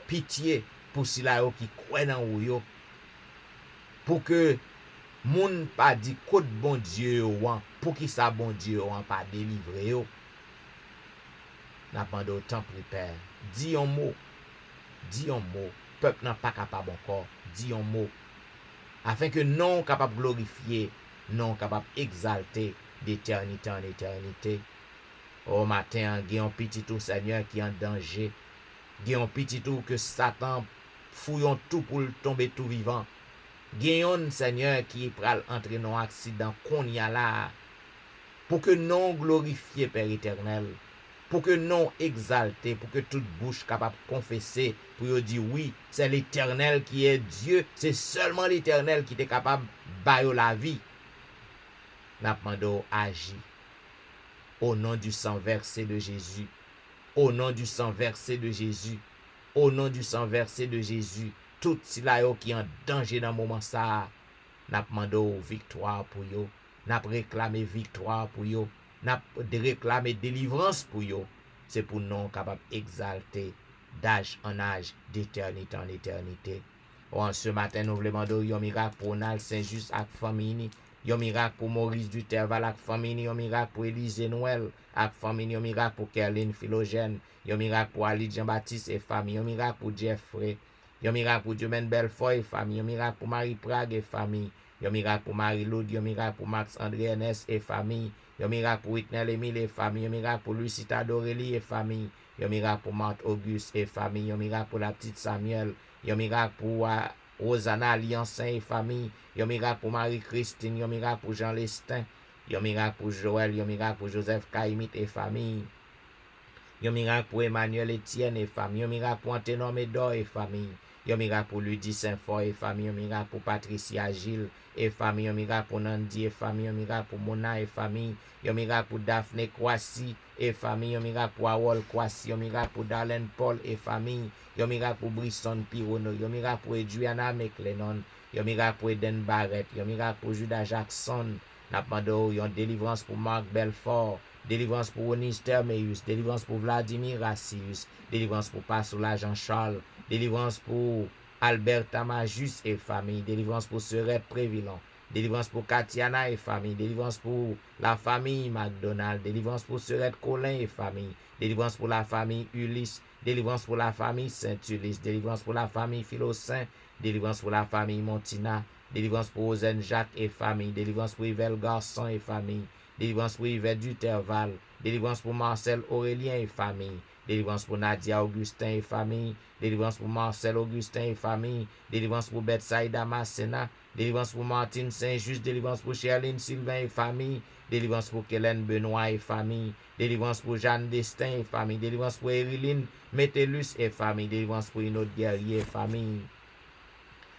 Pitié pour sila yo qui croit dans yo. Pour que moun pas dit côté bon Dieu ou pour qui ça bon Dieu ou pas délivrer yo. N'a demandé autant pour père. Dis un mot. Peuple n'a pas capable encore. Dis un mot. Afin que non capable de glorifier, non capable d'exalter d'éternité en éternité. Au matin, il y a un petit tout Seigneur qui est en danger. Il y a un petit tout que Satan fouillons tout pour tomber tout vivant. Il y a un Seigneur qui est prêt à entrer dans un accident qu'on y a là. Pour que non glorifier Père éternel. Pour que non exalté, pour que toute bouche capable de confesser, pour dire oui, c'est l'Éternel qui est Dieu, c'est seulement l'Éternel qui est capable de bailler la vie. N'a demandé agir au nom du sang versé de Jésus, au nom du sang versé de Jésus, au nom du sang versé de Jésus, tout cela qui est en danger dans le moment ça, n'a demandé victoire pour eux, n'a réclamé victoire pour eux. N'a réclamé délivrance pour yo, c'est pour nous capable exalter d'âge en âge, d'éternité en éternité. En ce matin, nous voulons demander un miracle pour Nal Saint-Just avec famille, un miracle pour Maurice Duterval avec famille, un miracle pour Élise Noël avec famille, un miracle pour Kerline Philogène, un miracle pour Ali Jean-Baptiste et famille, un miracle pour Jeffrey, un miracle pour Dumaine Belfort et famille, un miracle pour Marie Prague et famille, un miracle pour Marie-Laude, un miracle pour Max-André Ernest et famille, un miracle pour Whitney Emile et famille, un miracle pour Lucita Dorélie et famille, un miracle pour Marthe Auguste et famille, un miracle pour la petite Samuel, un miracle pour Rosanna Liancin et famille, un miracle pour Marie-Christine, un miracle pour Jean Lestin, un miracle pour Joël, un miracle pour Joseph Kaimit et famille, un miracle pour Emmanuel Etienne et famille, un miracle pour Anténon Médor et famille, un miracle pour Ludie Saint-Fort et famille, un miracle pour Patricia Gilles et famille, un miracle pour Nandi et famille, un miracle pour Mona et famille, un miracle pour Daphné Kwasi et famille, un miracle pour Awol Kwasi, un miracle pour Darlene Paul et famille, un miracle pour Brisson Pirono, un miracle pour Edwiana McLennan, un miracle pour Eden Barrett, un miracle pour Judas Jackson, n'a demandé une délivrance pour Marc Belfort, délivrance pour Onis Termeus, délivrance pour Vladimir Rassius, délivrance pour Pasola Jean-Charles, délivrance pour Albert Tamajus et famille, délivrance pour Serette Prévilon, délivrance pour Katiana et famille, délivrance pour la famille McDonald, délivrance pour Serette Colin et famille, délivrance pour la famille Ulysse, délivrance pour la famille Saint-Ulysse, délivrance pour la famille Philosaint, délivrance pour la famille Montina, délivrance pour Ozen Jacques et famille, délivrance pour Yvel Garçon et famille, délivrance pour Yvette Duterval, délivrance pour Marcel Aurélien et famille, délivrance pour Nadia Augustin et famille, délivrance pour Marcel Augustin et famille, délivrance pour Betsaïda Massena, délivrance pour Martine Saint-Just, délivrance pour Sherline Sylvain et famille, délivrance pour Kélène Benoît et famille, délivrance pour Jeanne Destin et famille, délivrance pour Eriline Métellus et famille, délivrance pour Inaude Guerrier et famille.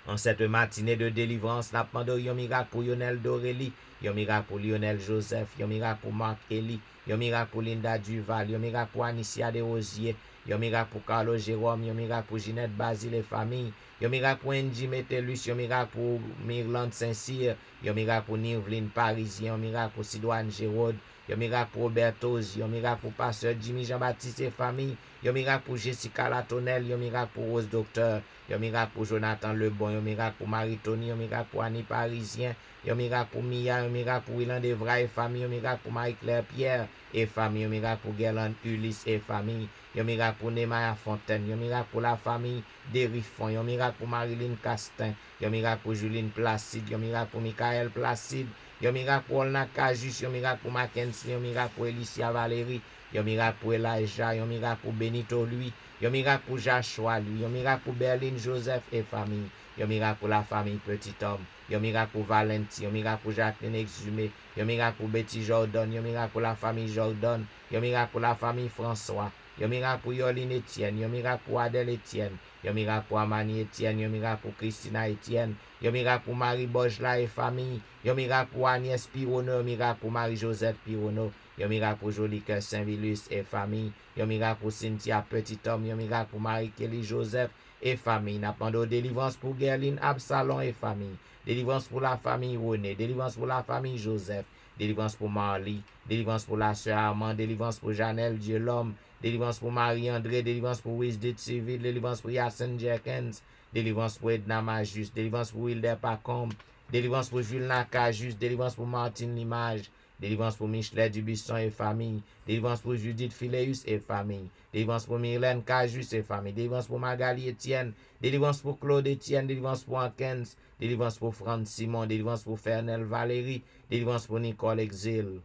En cette matinée de délivrance, n'a demandé un miracle pour Lionel Dorélie, un miracle pour Lionel Joseph, un miracle pour Marc Eli, un miracle pour Linda Duval, un miracle pour Anicia Desrosiers, un miracle pour Carlo Jérôme, un miracle pour Ginette Basile et famille, un miracle pour Angie Métellus, un miracle pour Mirlande Saint-Cyr, un miracle pour Nivline Parisien, un miracle pour Sidoine Gérard, un miracle pour Robertosi, un miracle pour Pasteur Jimmy Jean-Baptiste et famille, un miracle pour Jessica Latonel, un miracle pour Rose Docteur, un miracle pour Jonathan Lebon, un miracle pour Marie-Tony, un miracle pour Annie Parisien, un miracle pour Mia, un miracle pour Willan Devra et famille, un miracle pour Marie-Claire Pierre et famille, un miracle pour Guerlain Ulysse et famille, un miracle pour Nemaya Fontaine, un miracle pour la famille Derifon, un miracle pour Marilyn Castin, un miracle pour Juline Placide, un miracle pour Michael Placide, Yon miracle pour Olna Kajus, yon miracle pour Mackenzie, yon miracle pour Elicia Valérie, yon miracle pour Elijah, yon miracle pour Benito lui, yon miracle pour Joshua lui, yon miracle pour Berlin Joseph et famille, yon miracle pour la famille Petit Homme, yon miracle pour Valentin, yon miracle pour Jacqueline Exhumé, yon miracle pour Betty Jordan, yon miracle pour la famille Jordan, yon miracle pour la famille François, yon miracle pour Yoline Etienne, yon miracle pour Adèle Etienne, yon miracle pour Amani Etienne, yon miracle pour Christina Etienne, yon miracle pour Marie Bojla et famille, yon miracle pour Agnès Pirono, yon miracle pour Marie-Josette Pirono, yon miracle pour Jolie Cœur Saint-Vilus et famille, yon miracle pour Cynthia Petit Homme, yon miracle pour Marie-Kelly Joseph et famille, n'a pas de délivrance pour Gerline Absalon et famille, délivrance pour la famille René, délivrance pour la famille Joseph, délivrance pour Marly, délivrance pour la sœur Armand, délivrance pour Janelle Dieu l'homme, délivrance pour Marie-André, délivrance pour Wisdit Civil, délivrance pour Yacine Jerkins, délivrance pour Edna Majus, délivrance pour Wilder Pacombe, délivrance pour Jules Nakajus, délivrance pour Martine Limage, délivrance pour Michelet Dubisson et famille, délivrance pour Judith Phileus et famille, délivrance pour Myrlène Cajus et famille, délivrance pour Magali Etienne, délivrance pour Claude Etienne, délivrance pour Hankens, délivrance pour Franck Simon, délivrance pour Fernel Valérie, délivrance pour Nicole Exil.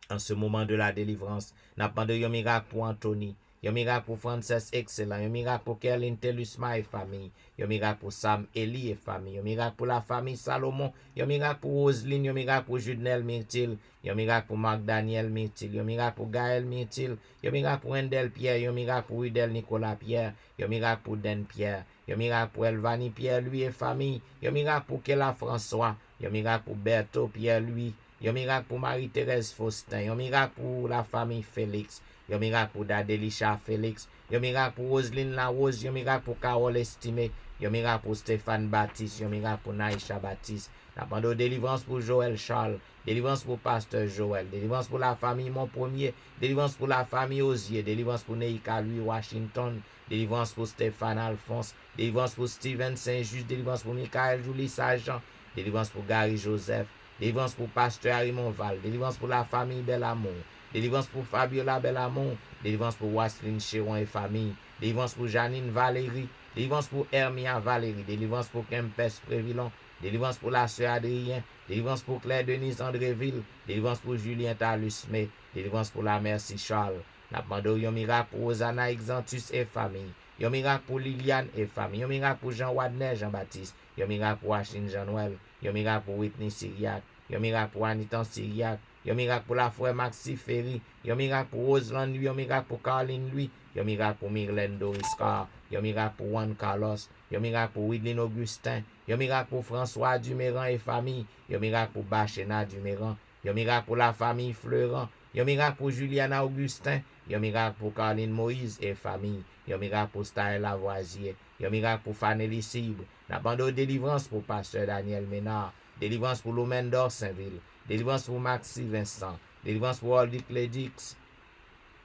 En ce moment de la délivrance, n'a pas de yon miracle pour Anthony, yon miracle pour Frances Excellent, yon miracle pour Kerlin Telusma et famille, yon miracle pour Sam Eli et famille, yon miracle pour la famille Salomon, yon miracle pour Roseline, yon miracle pour Judnel Myrtil, yon miracle pour Marc Daniel Myrtil, yon miracle pour Gaël Myrtil, yon miracle pour Endel Pierre, yon miracle pour Udel Nicolas Pierre, yon miracle pour Den Pierre, yon miracle pour Elvani Pierre lui et famille, yon miracle pour Kela François, yon miracle pour Berthaud Pierre lui, yon miracle pour Marie-Thérèse Faustin, yon miracle pour la famille Félix, yon miracle pour Dadelisha Félix, yon miracle pour Roselyne Larose, yon miracle pour Carole Estimé, yon miracle pour Stéphane Baptiste, yon miracle pour Naïcha Baptiste, n'a pas de délivrance pour Joël Charles, délivrance pour Pasteur Joël, délivrance pour la famille Mon Premier, délivrance pour la famille Osier, délivrance pour Neika Louis Washington, délivrance pour Stéphane Alphonse, délivrance pour Steven Saint-Just, délivrance pour Michael Julie Saint-Jean, délivrance pour Gary Joseph, délivrance pour Pasteur Harry Monval, délivrance pour la famille Belamont, délivrance pour Fabiola Belamont, délivrance pour Wasseline Chéron et famille, délivrance pour Janine Valérie, délivrance pour Hermia Valérie, délivrance pour Kempes Prévillon, délivrance pour la sœur Adrien, délivrance pour Claire Denise Andréville, délivrance pour Julien Talusme, délivrance pour la Merci Charles. N'a pas de yon miracle pour Rosanna Exantus et famille, yon miracle pour Liliane et famille, yon miracle pour Jean Wadner Jean-Baptiste, yon miracle pour Achille Jean-Noël, yon miracle pour Whitney Syriac, yon miracle pour Anitan Syriac, yon miracle pour la frère Maxi Ferry, yon miracle pour Roseland lui, yon miracle pour Caroline lui, yon miracle pour Myrlène Doris Carr, yon miracle pour Juan Carlos, yon miracle pour Widlin Augustin, yon miracle pour François Duméran et famille, yon miracle pour Bachena Duméran, yon miracle pour la famille Fleurant, yon miracle pour Juliana Augustin, yon miracle pour Caroline Moïse et famille, yon miracle pour Staël Lavoisier, yon miracle pour Fanelli Cibre, la bande de délivrance pour Pasteur Daniel Ménard, délivrance pour Lomen Saint-Ville, délivrance pour Maxi Vincent, délivrance pour Aldic Ledix,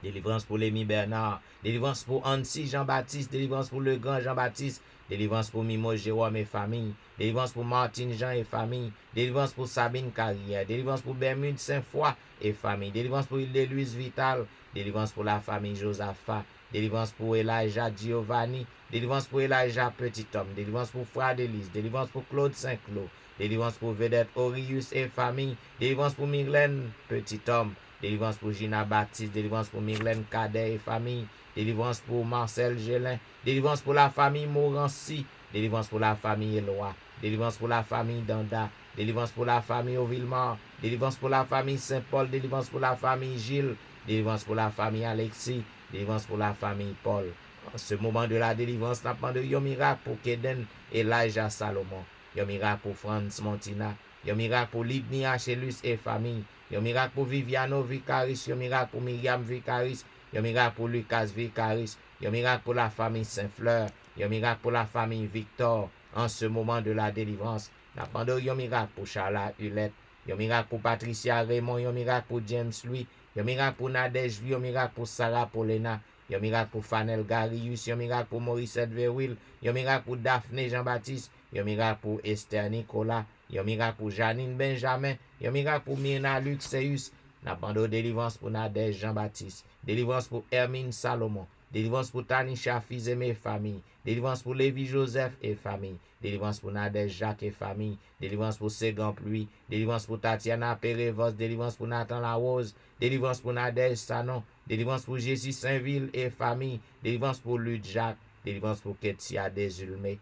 délivrance pour Lémi Bernard, délivrance pour Annecy Jean-Baptiste, délivrance pour Le Grand Jean-Baptiste, délivrance pour Mimo Jérôme et famille, délivrance pour Martine Jean et famille, délivrance pour Sabine Carrière, délivrance pour Bermude Saint-Foy et famille, délivrance pour Île-de-Louise Vital, délivrance pour la famille Josaphat, délivrance pour Elijah Giovanni, délivrance pour Elijah Petit Homme, délivrance pour Frère Élise, délivrance pour Claude Saint-Cloud, délivrance pour Vedette Orius et famille, délivrance pour Myrlène Petit Homme, délivrance pour Gina Baptiste, délivrance pour Myrlène Cadet et famille, délivrance pour Marcel Gélin, délivrance pour la famille Morancy, délivrance pour la famille Eloi, délivrance pour la famille Danda, délivrance pour la famille Auvillemar, délivrance pour la famille Saint-Paul, délivrance pour la famille Gilles, délivrance pour la famille Alexis, délivrance pour la famille Paul. En ce moment de la délivrance, n'a pas de yon miracle pour Keden Elijah Salomon, yon miracle pour Franz Montina, yon miracle pour Libni Achelus et famille, yon miracle pour Viviano Vicaris, yon miracle pour Myriam Vicaris, yon miracle pour Lucas Vicaris, yon miracle pour la famille Saint-Fleur, yon miracle pour la famille Victor. En ce moment de la délivrance, n'a pas de yon miracle pour Charlotte Hulette, yon miracle pour Patricia Raymond, yon miracle pour James Louis, yon miracle pour Nadège Louis, yon miracle pour Sarah Paulina, yon miracle pour Fanel Garius, yon miracle pour Morissette Verwil, yon miracle pour Daphné Jean-Baptiste, yon miracle pour Esther Nicolas, yon miracle pour Janine Benjamin, yon miracle pour Myrna Luxeus, n'a pas de délivrance pour Nadège Jean-Baptiste, délivrance pour Hermine Salomon, délivrance pour Tanisha Fizeme et famille, délivrance pour Lévi Joseph et famille, délivrance pour Nadège Jacques et famille, délivrance pour Ségan Pluie, délivrance pour Tatiana Perevos, délivrance pour Nathan Larose, délivrance pour Nadège Sanon, délivrance pour Jessie Saint-Ville et famille, délivrance pour Luc Jacques, délivrance pour Ketia Desulmé.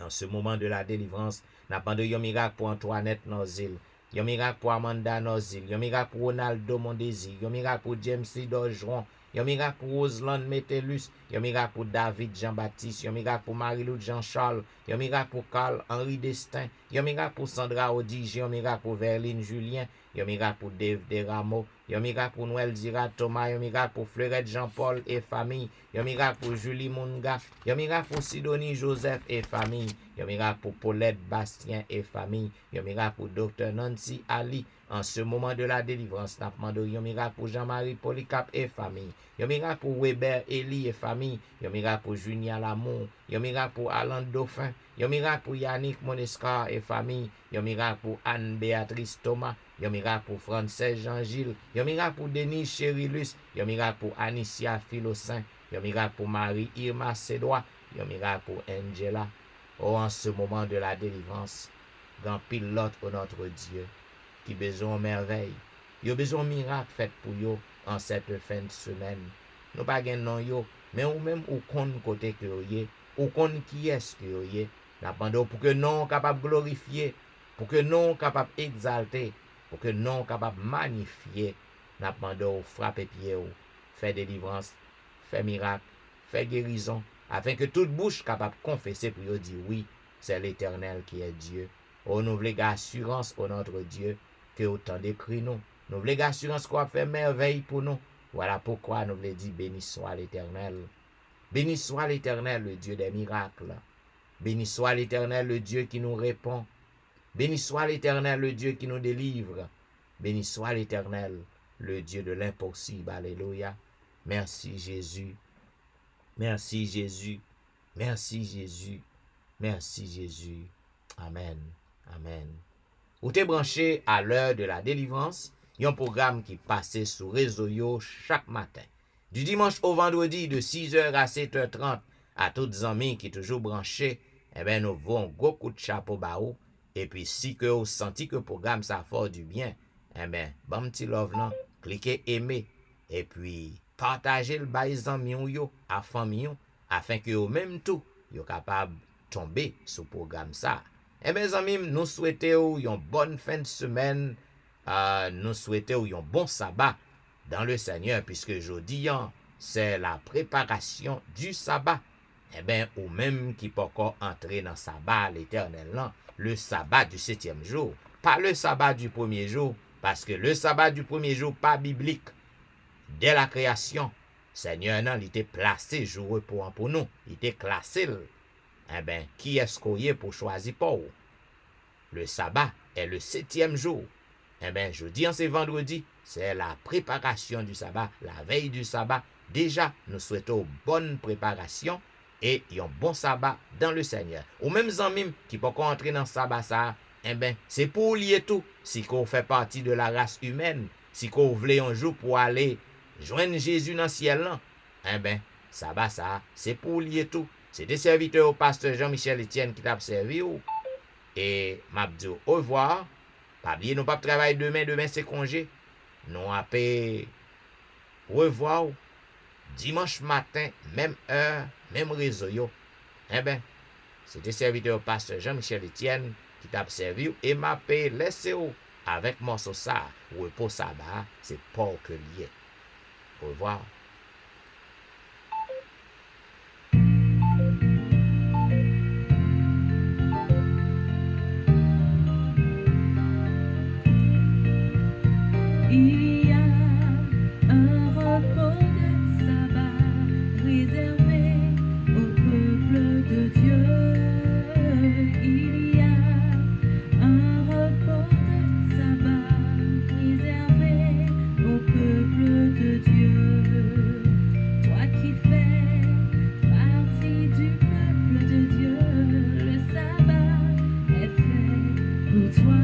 En ce moment de la délivrance, n'a pas de yon miracle pour Antoinette Nozil, yon miracle pour Amanda Nozil, yon miracle pour Ronaldo Mondesi, yon miracle pour James Lidorgeron, yon miracle pour Roseland Metellus, yon miracle pour David Jean-Baptiste, yon miracle pour Marie-Lou Jean-Charles, yon miracle pour Carl-Henri Destin, yon miracle pour Sandra Odige, yon miracle pour Verline Julien, yon miracle pour Dave Deramo, yon miracle pour Noël Dira Thomas, yon miracle pour Fleurette Jean-Paul et famille, yon miracle pour Julie Munga, yon miracle pour Sidonie Joseph et famille, yon miracle pour Paulette Bastien et famille, yon miracle pour Dr. Nancy Ali. En ce moment de la délivrance, n'a demandé yon miracle pour Jean-Marie Polycarpe et famille, yon miracle pour Weber Eli et famille, yon miracle pour Junia Lamour, yon miracle pour Alain Dauphin, yon miracle pour Yannick Monescar et famille, yon miracle pour Anne-Béatrice Thomas, yon miracle pour Frances Jean-Gilles, yon miracle pour Denis Chérilus, yon miracle pour Anicia Philosin, yon miracle pour Marie Irma Sédois, yon miracle pour Angela. Oh, en ce moment de la délivrance, grand pilote pour notre Dieu, qui besoin de merveille, yo besoin de miracle fait pour yo en cette fin de semaine. Nous pas gen non yo, mais ou même ou kon côté que yo yé, ou kon qui est que yo yé, n'a demandé pour que non capable glorifier, pour que non capable exalter, pour que non capable magnifier, n'a demandé ou frapper pied ou, faire délivrance, faire miracle, faire guérison, afin que toute bouche capable confesser pour yo dire oui, c'est l'Éternel qui est Dieu. Oh, nous voulons assurance au notre Dieu que autant d'écrit nous. Nous voulons assurance qu'on va faire merveille pour nous. Voilà pourquoi nous voulons dire béni soit l'Éternel. Béni soit l'Éternel, le Dieu des miracles. Béni soit l'Éternel, le Dieu qui nous répond. Béni soit l'Éternel, le Dieu qui nous délivre. Béni soit l'Éternel, le Dieu de l'impossible. Alléluia. Merci Jésus. Merci Jésus. Merci Jésus. Merci Jésus. Amen. Amen. Ou t'es branché à l'heure de la délivrance, un programme qui passait sur réseau yo chaque matin. Du dimanche au vendredi de 6h à 7h30 à toutes les amis qui toujours branchés, eh ben nous avons un gros coup de chapeau baou. Et puis si que vous sentez que le programme ça fait du bien, eh ben bon petit love là, cliquez aimer et puis partagez le bail amis yo à famille afin que vous même tout yo capable tomber sur le programme ça. Eh bien, amis, nous souhaitons une bonne fin de semaine. Nous souhaitons un bon sabbat dans le Seigneur, puisque jeudi, c'est la préparation du sabbat. Eh bien, ou même qui peut encore entrer dans le sabbat l'Éternel, le sabbat du 7e jour, pas le sabbat du premier jour, parce que le sabbat du premier jour, pas biblique. Dès la création, Seigneur, il était placé jour repos pour nous, il était classé. Eh bien, qui est-ce qu'on y est pour choisir pour? Le sabbat est le 7e jour. Eh bien, jeudi, c'est vendredi, c'est la préparation du sabbat, la veille du sabbat. Déjà, nous souhaitons bonne préparation et un bon sabbat dans le Seigneur. Ou même amis qui peuvent entrer dans le sabbat, ça, eh bien, c'est pour lier tout. Si qu'on fait partie de la race humaine, si qu'on voulait un jour pour aller joindre Jésus dans le ciel, là, eh bien, sabbat, ça, c'est pour lier tout. C'est des serviteurs au pasteur Jean-Michel Etienne qui t'a servi. Et m'a dit au revoir. Pas oublier, nous pas travailler demain c'est congé. Nous appelons revoir dimanche matin, même heure, même réseau. Eh bien, c'est des serviteurs au pasteur Jean-Michel Etienne qui t'a servi et m'a appelé laissez avec morceau ça, repos sabbat, c'est pas que lié. Au revoir. Il y a un repos de sabbat réservé au peuple de Dieu. Il y a un repos de sabbat réservé au peuple de Dieu. Toi qui fais partie du peuple de Dieu, le sabbat est fait pour toi.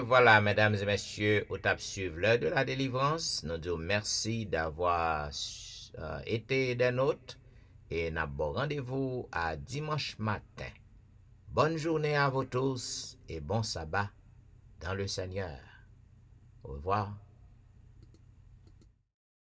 voilà, mesdames et messieurs, au tap suivre l'heure de la délivrance. Nous disons merci d'avoir été des nôtres et nous avons rendez-vous à dimanche matin. Bonne journée à vous tous et bon sabbat dans le Seigneur. Au revoir.